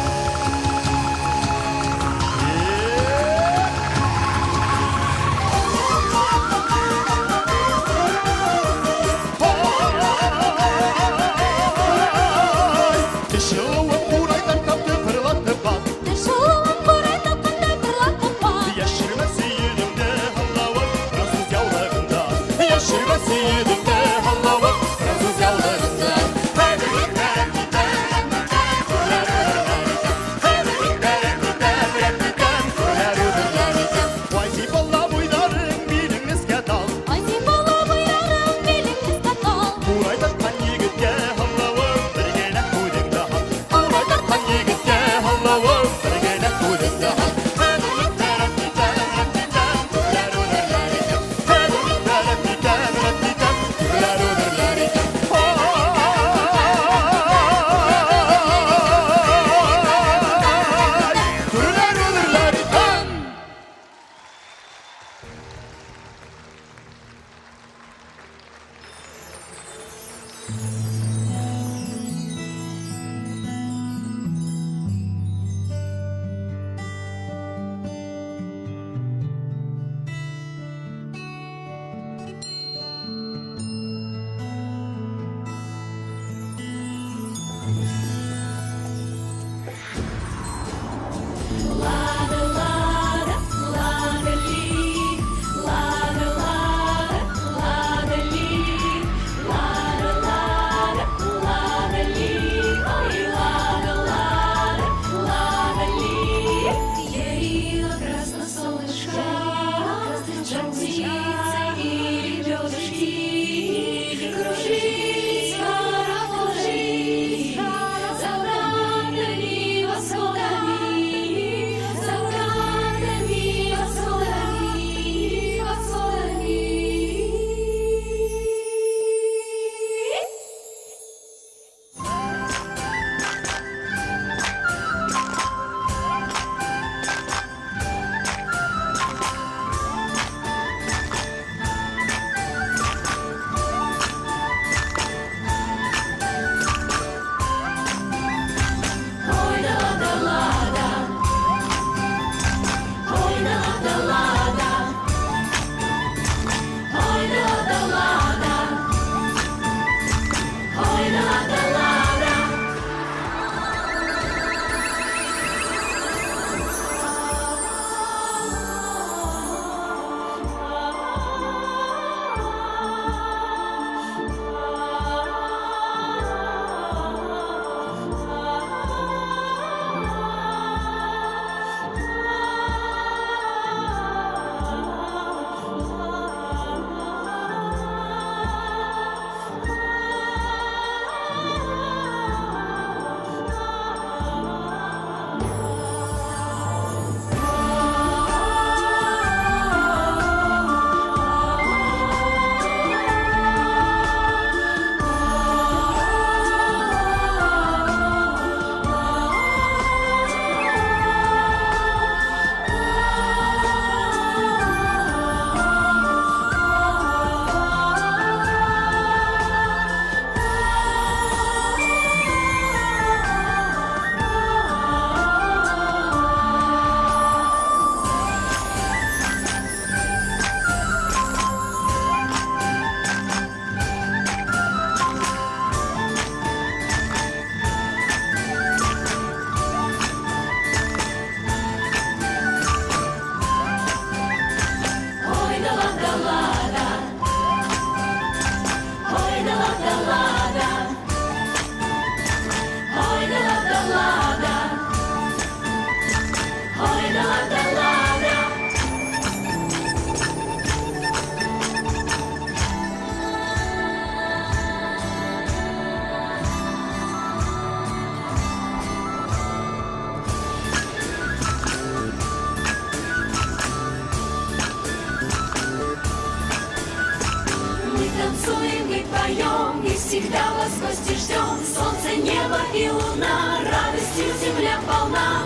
всегда вас в гости ждем. Солнце, небо и луна, радостью земля полна.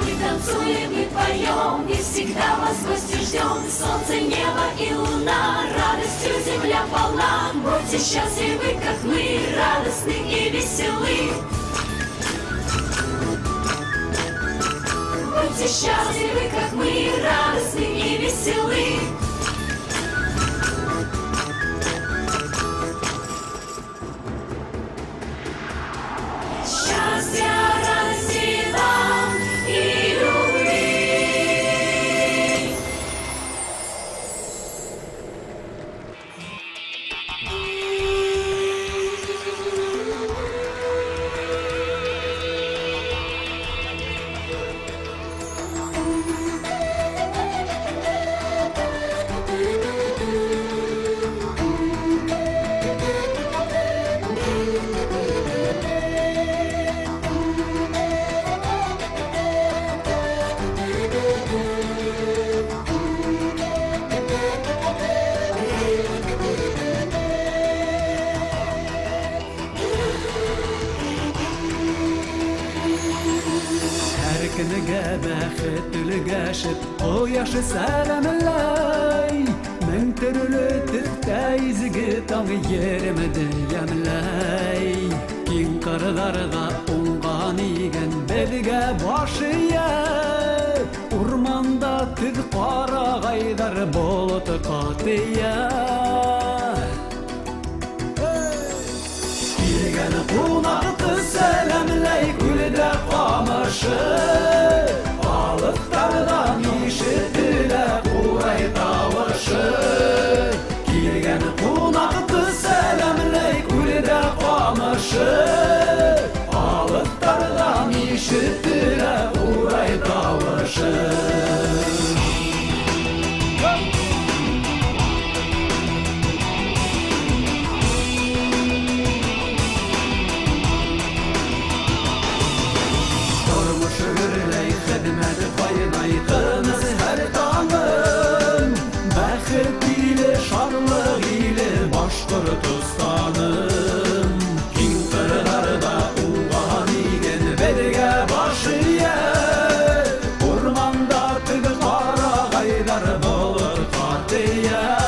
Мы танцуем и поем, и всегда вас в гости ждем. Солнце, небо и луна, радостью земля полна. Будьте счастливы, как мы, радостны и веселы. Будьте счастливы, как мы, радостны и веселы. Счастья, радости вам и любви. O yaşı selamlay Men terülütüp teyzigi tanı yerimedi yemlay Kin karılarda ungan igen belge başıya Urmanda tüz qara gaydar bolutu qatiya Bilgen kunaktı selamlay gülde qamışı Alıklardan işitile kuray tavaşı Kilgen kunaktı selamley kulde qamışı Alıklardan işitile kuray tavaşı Başkırtıstanım Kin kırlarda uğan igen belge başıya Ormanda tüg qara gaydar bolur qatiya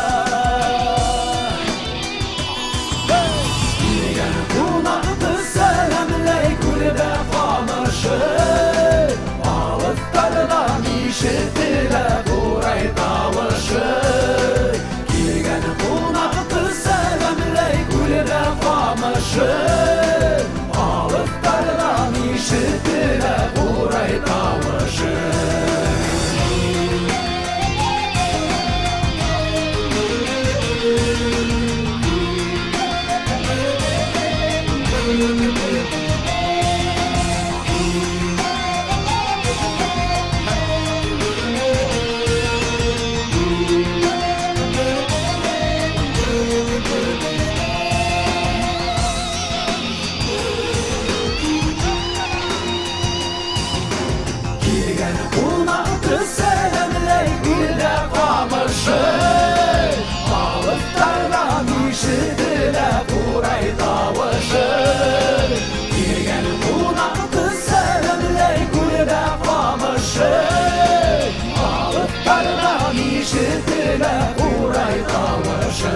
Bilgen kunaktı selamley kulde qamışı Alıklardan işitile kuray tavaşı Kilgen kunaktı selamley kulde qamışı Alıklardan işitile kuray tavaşı Alıklardan işitile kuray tavaşı Girgen kunaktı selamley kulde qamışı Alıklardan işitile kuray tavaşı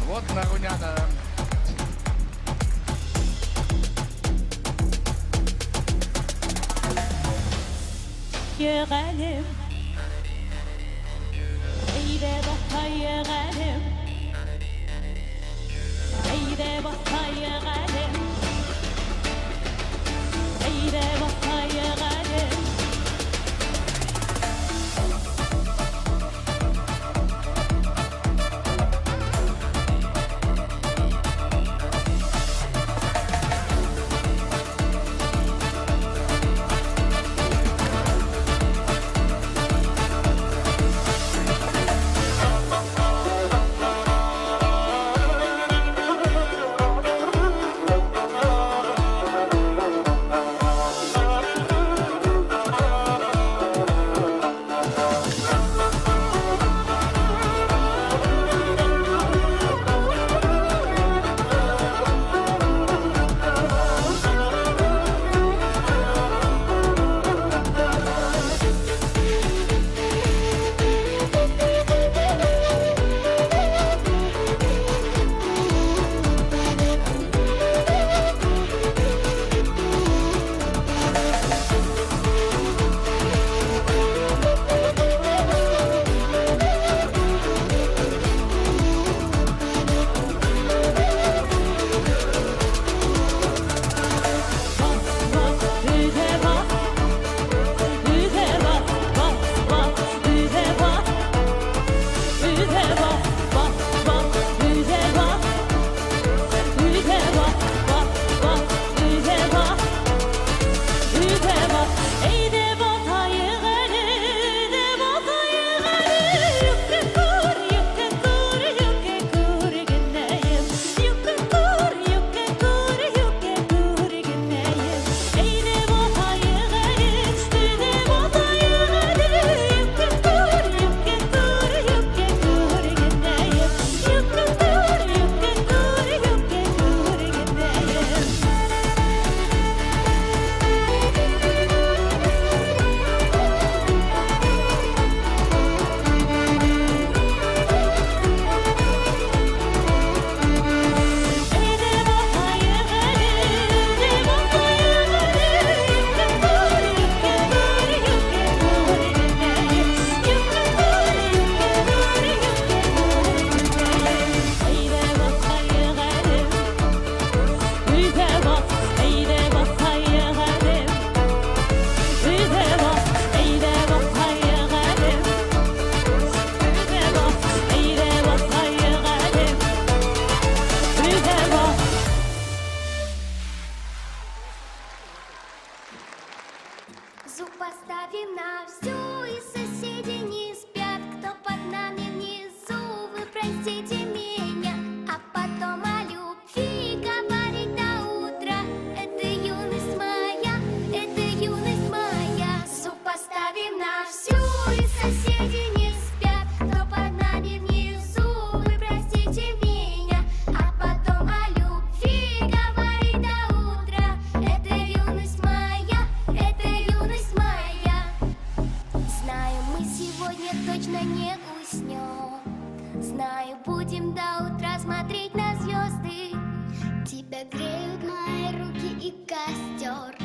Вот нахуйнята. Yeğenim İle daha yeğenim простите меня, а потом о любви говорить до утра. Это юность моя, это юность моя. Звук поставим на всю, и соседи не спят, кто под нами внизу. Вы простите меня, а потом о любви говорить до утра. Это юность моя, это юность моя. Знаю, мы сегодня точно не уснем. Знаю, будем до утра смотреть на звезды. Тебя греют мои руки и костер,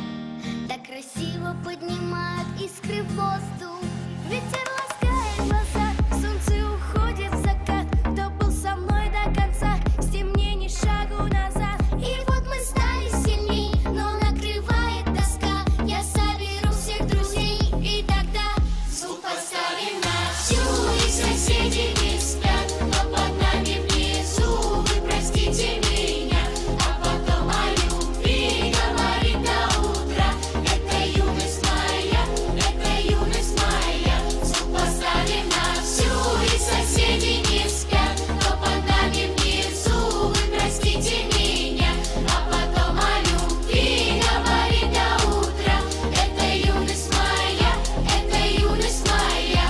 так красиво поднимают искры в воздух. Ветер ласкает глаза, солнце уходит в закат. Кто был со мной до конца, с тем мне ни шагу назад. И вот мы стали сильней, но накрывает тоска. Я соберу всех друзей, и тогда звук поставим на всю, и соседи не спят, кто под нами внизу. Вы простите меня, а потом о любви говорить до утра. Это юность моя, это юность моя. Звук поставим на всю, и соседи не спят, кто под нами внизу. Вы простите меня, а потом о любви говорить до утра. Это юность моя, это юность моя.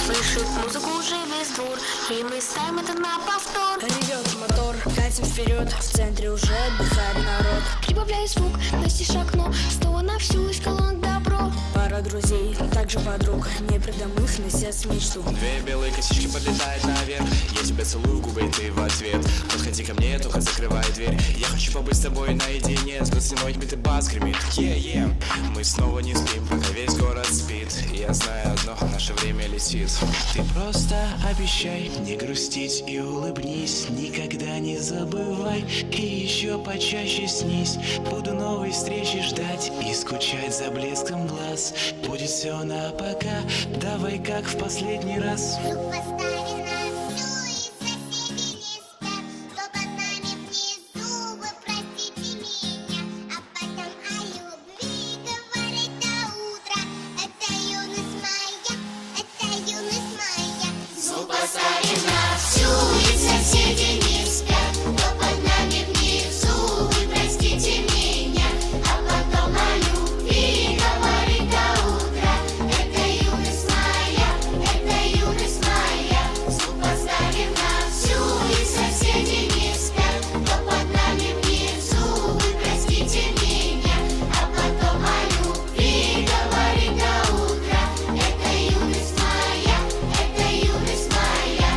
Слышит музыку уже весь двор, и мы ставим это на повтор. Ревет мотор, катим вперед, в центре уже отдыхает народ. Прибавляю звук, настишь окно, снова на всю из колонн добро. Пара друзей, также подруг, не предам их, носят мечту. Две белые косички подлетают наверх. Я тебя целую, губы, и ты в ответ. Подходи ко мне, только закрывай дверь. Я хочу побыть с тобой наедине. С глубиной битый бас гремит. Мы снова не спим, пока весь город спит. Я знаю одно, наше время летит. Ты просто обещай не грустить и улыбнись. Никогда не забывай и еще почаще снись. Буду новой встречи ждать и скучать за блеском глаз. Будет все на пока, давай как в последний раз. Звук поставим на всю, и соседи не спят, кто под нами внизу. Вы простите меня, а потом о любви говорить до утра. Это юность моя, это юность моя. Звук поставим на всю, и соседи не спят, кто под нами внизу. Вы простите меня, а потом о любви говорить до утра. Это юность моя, это юность моя.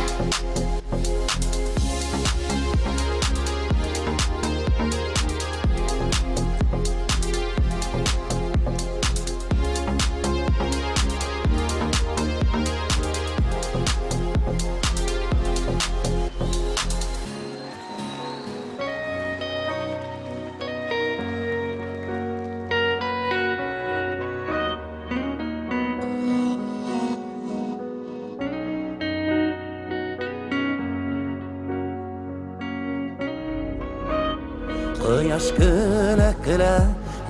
Кояш көлә-көлә,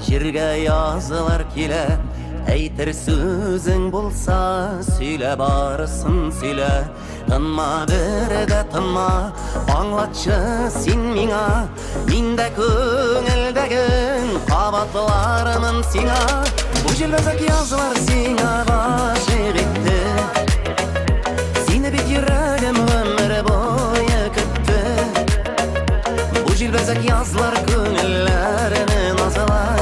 җиргә язылар килә. Әйтер сүзең булса, сөйлә барысын сөйлә. Тынма бер дә тынма, аңлатчы син миңа. Мин дә күңелдәген кабатлармын сиңа. Бу җилбәзәк язылар сиңа гашыйк итте. Сине бит йөрәгем гомер буе көтте. Бу җилбәзәк язлар күңелләрне назлар.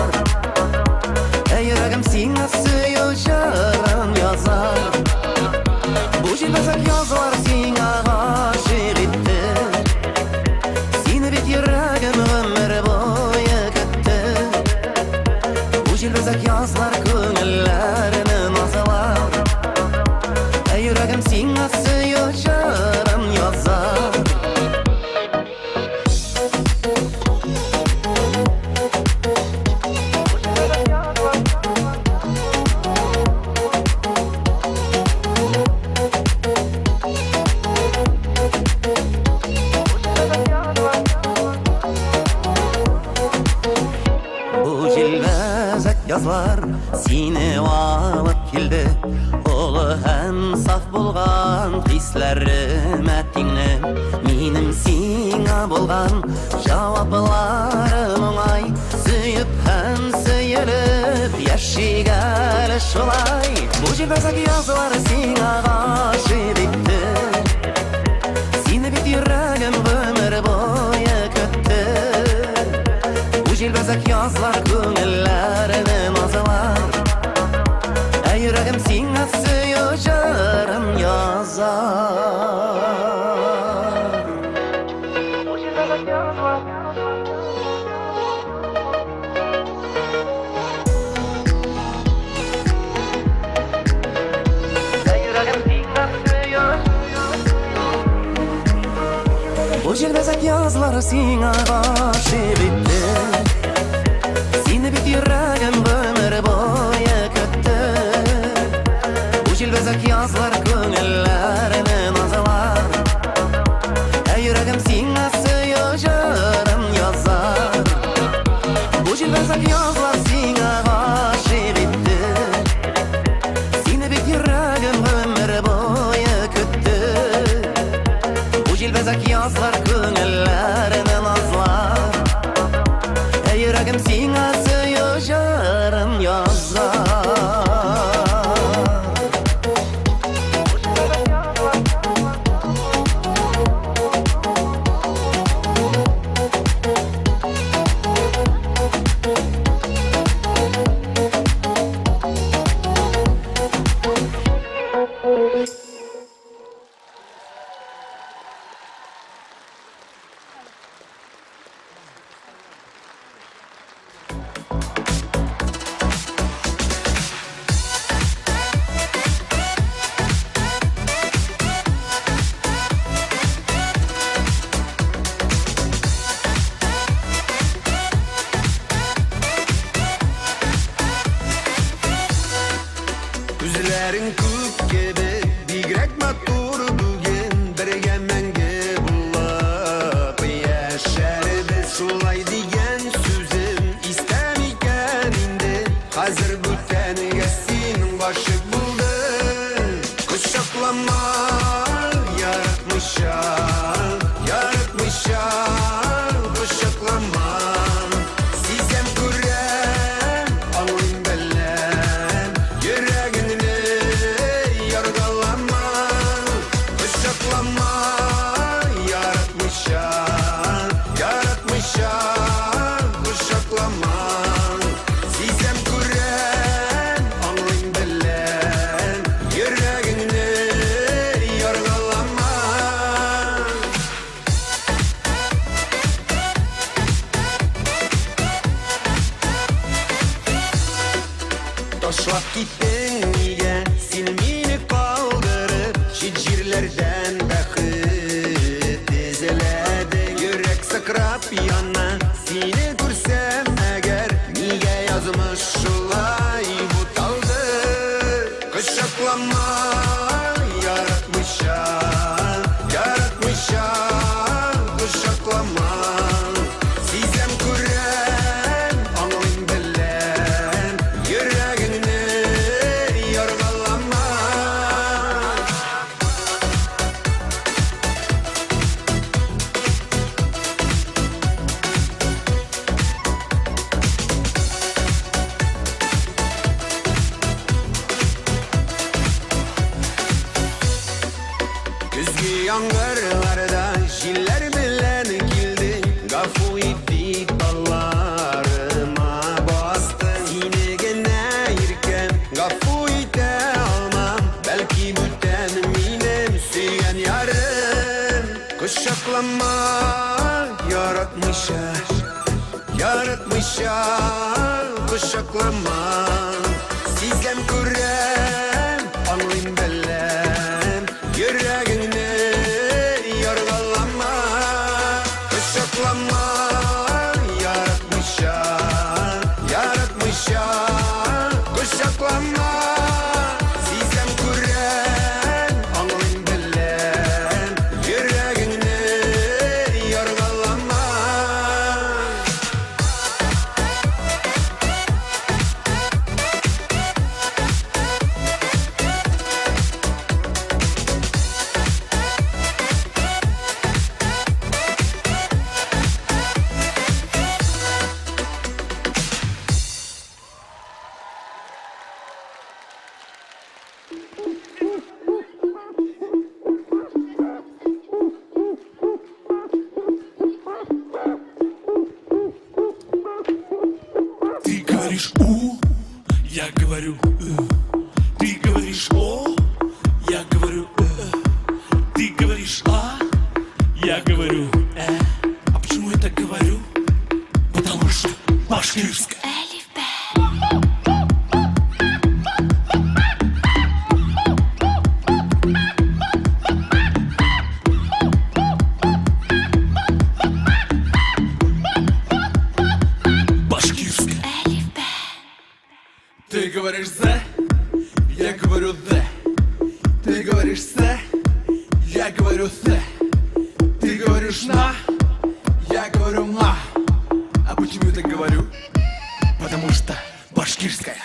Йөрәгем сиңа сөючәрен язар. Бу җилбәзәк язлар сиңа гашыйк итте. Сине бит йөрәгем гомер буе көтте. Бу җилбәзәк язлар күңелләрне назлар. Йөрәгем сиңа сөючәрен язар. Язлар сине алып килде, олы һәм саф булган хисләремә тиң bulgan Cevaplarım oңай Süyüp hem süyülüp Yaşigal şolay Bu cilbezak yazılar Sina gaşib etti Seni bit yüreğim ömür boyu köttü Bu cilbezak yazılar Köngüllerimi nazılar Ey yüreğim Sina süyücarım yazar Bu cilbezak yazılar Sina gaşib etti Seni bit yüreğim ömür boyu köttü Bu cilbezak yazılar Köngüllerimi nazılar Ey yüreğim Sina süyücarım yazar Bu cilbezak yazılar Sina gaşib etti Seni bit yüreğim ömür boyu köttü Bu cilbezak yazılar Köngüllerimi nazlar Ey yüreğim Sina süyücarım yazar Күзләрің күк кебе, бигрәк матур бүген, бергә мәңге булып яшәрбез. Шулай дигән сүзем истәм икән инде, хәзер бүтәнгә синең гашык булдым. Кочаклама, яратмыйча, яратмыйча, кочаклама. Сизем күрәм, аңлыйм беләм, йөрәгеңне яргалама. Кочаклама, яратмыйча, яратмыйча, кочаклама. Сизем күрәм, аңлыйм беләм, йөрәгеңне яргалама. Ташлап киттең нигә, син мине калдырып, чит җирләрдән бәхет эзләдең. Йөрәк сыкрап яна, сине күрсәм әгәр, нигә язмыш шулай буталды. Кочаклама, яратмыйча, яратмыйча, кочаклама. Сизем күрәм, аңлыйм беләм, йөрәгеңне яргалама. Көзге яңгырларда җилләр белән килдең, гафу ит дип балларыма бастың. Сине генә иркәм, гафу итә алмам, бәлки бүтән минем сөйгән ярым. Кочаклама, яратмыйча, яратмыйча, кочаклама. Сизем күрәм, аңлыйм беләм, йөрәгеңне яргалама. Кочаклама, яратмыйча, яратмыйча, кочаклама. Сизем күрәм, аңлыйм беләм, йөрәгеңне яргалама. говоришь «у», я говорю Ты говоришь «о», я говорю Ты говоришь «а», я говорю А почему я так говорю? Потому что башкирская. Ты говоришь «з», я говорю «д». Ты говоришь «с», я говорю «th». Ты говоришь «на», я говорю «ма». А почему я так говорю? Потому что башкирская.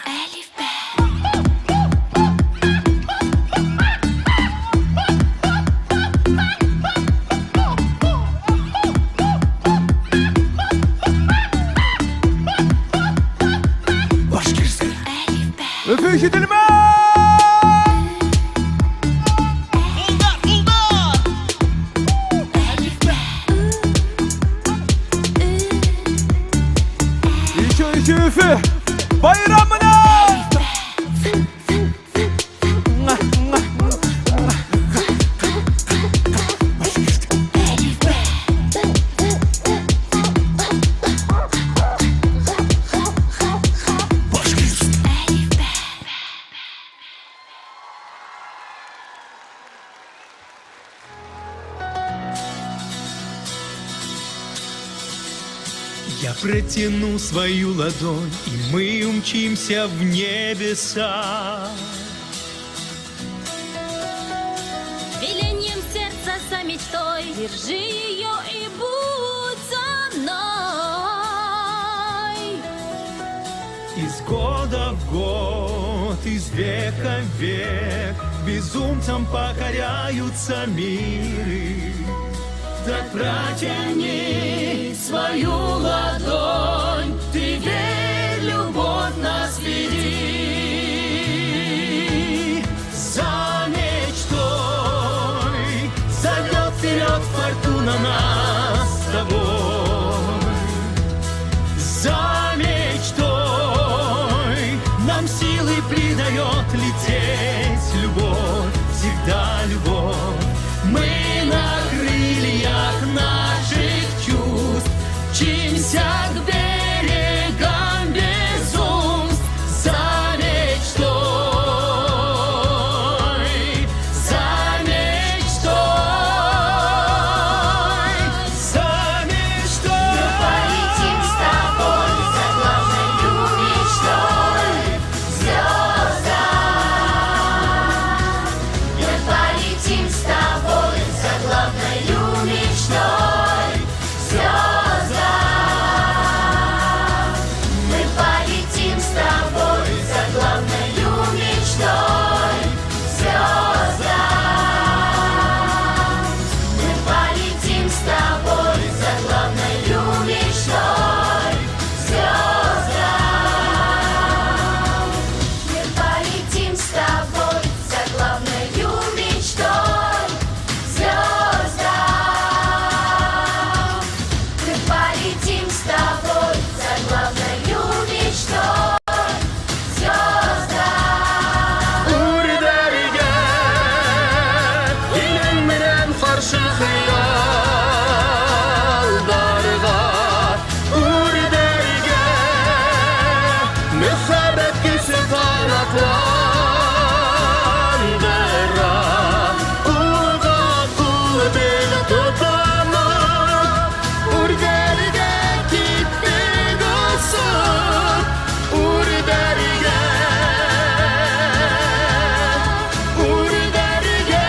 Üfü bayramına. Я протяну свою ладонь, и мы умчимся в небеса. Велением сердца за мечтой держи ее и будь со мной. Из года в год, из века в век безумцам покоряются миры. Так протяни свою ладонь, ты верь, любовь нас веди. За мечтой зовет вперед фортуна нас с тобой. За мечтой нам силы придает лететь любовь, всегда любовь. Мы на крыльях наших чувств мчимся к берегам безумств. За мечтой, за мечтой, за мечтой. Мы полетим с тобой за главною мечтой звезда. Мы полетим с тобой за главною мечтой звезда. Мы полетим с тобой за главною мечтой звезда. Мы полетим с тобой за главною мечтой звезда. Мы полетим с тобой за главною мечтой звезда. Мы полетим с тобой за главною мечтой звезда. Урдарыга, илем менен каршы хыялдарга. Урдарыга, мөхәббәт көсе канатландыра. Улга кул бел тотанып, урдарыга китте гасып. Урдарыга, урдарыга.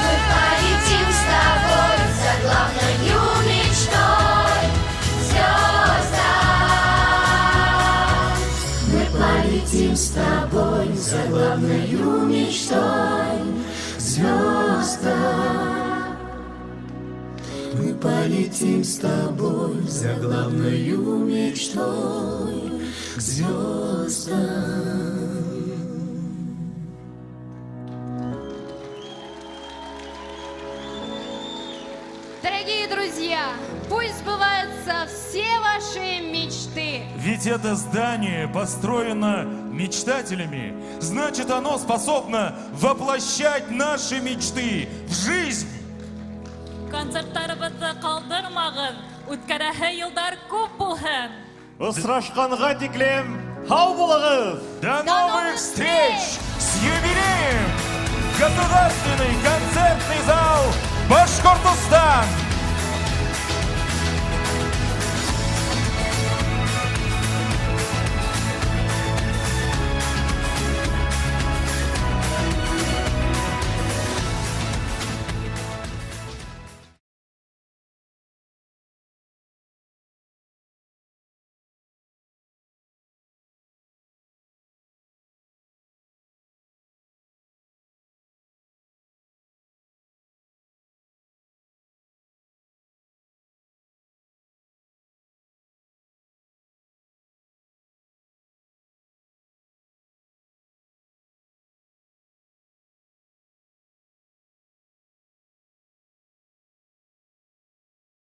Мы полетим с тобой за главною мечтой звезда. Мы полетим с тобой за главною мечтой звезда. Мы полетим с тобой за главною мечтой к звездам. Дорогие друзья, Пусть сбываются все ваши мечты. Ведь это здание построено мечтателями. Значит, оно способно воплощать наши мечты в жизнь. Концерттарыбызды калдырмагыз. Үткәрәһе елдар күп булһын. Очрашканга тиклем сау булыгыз! До новых встреч с юбилеем! Государственный концертный зал Башкортостана!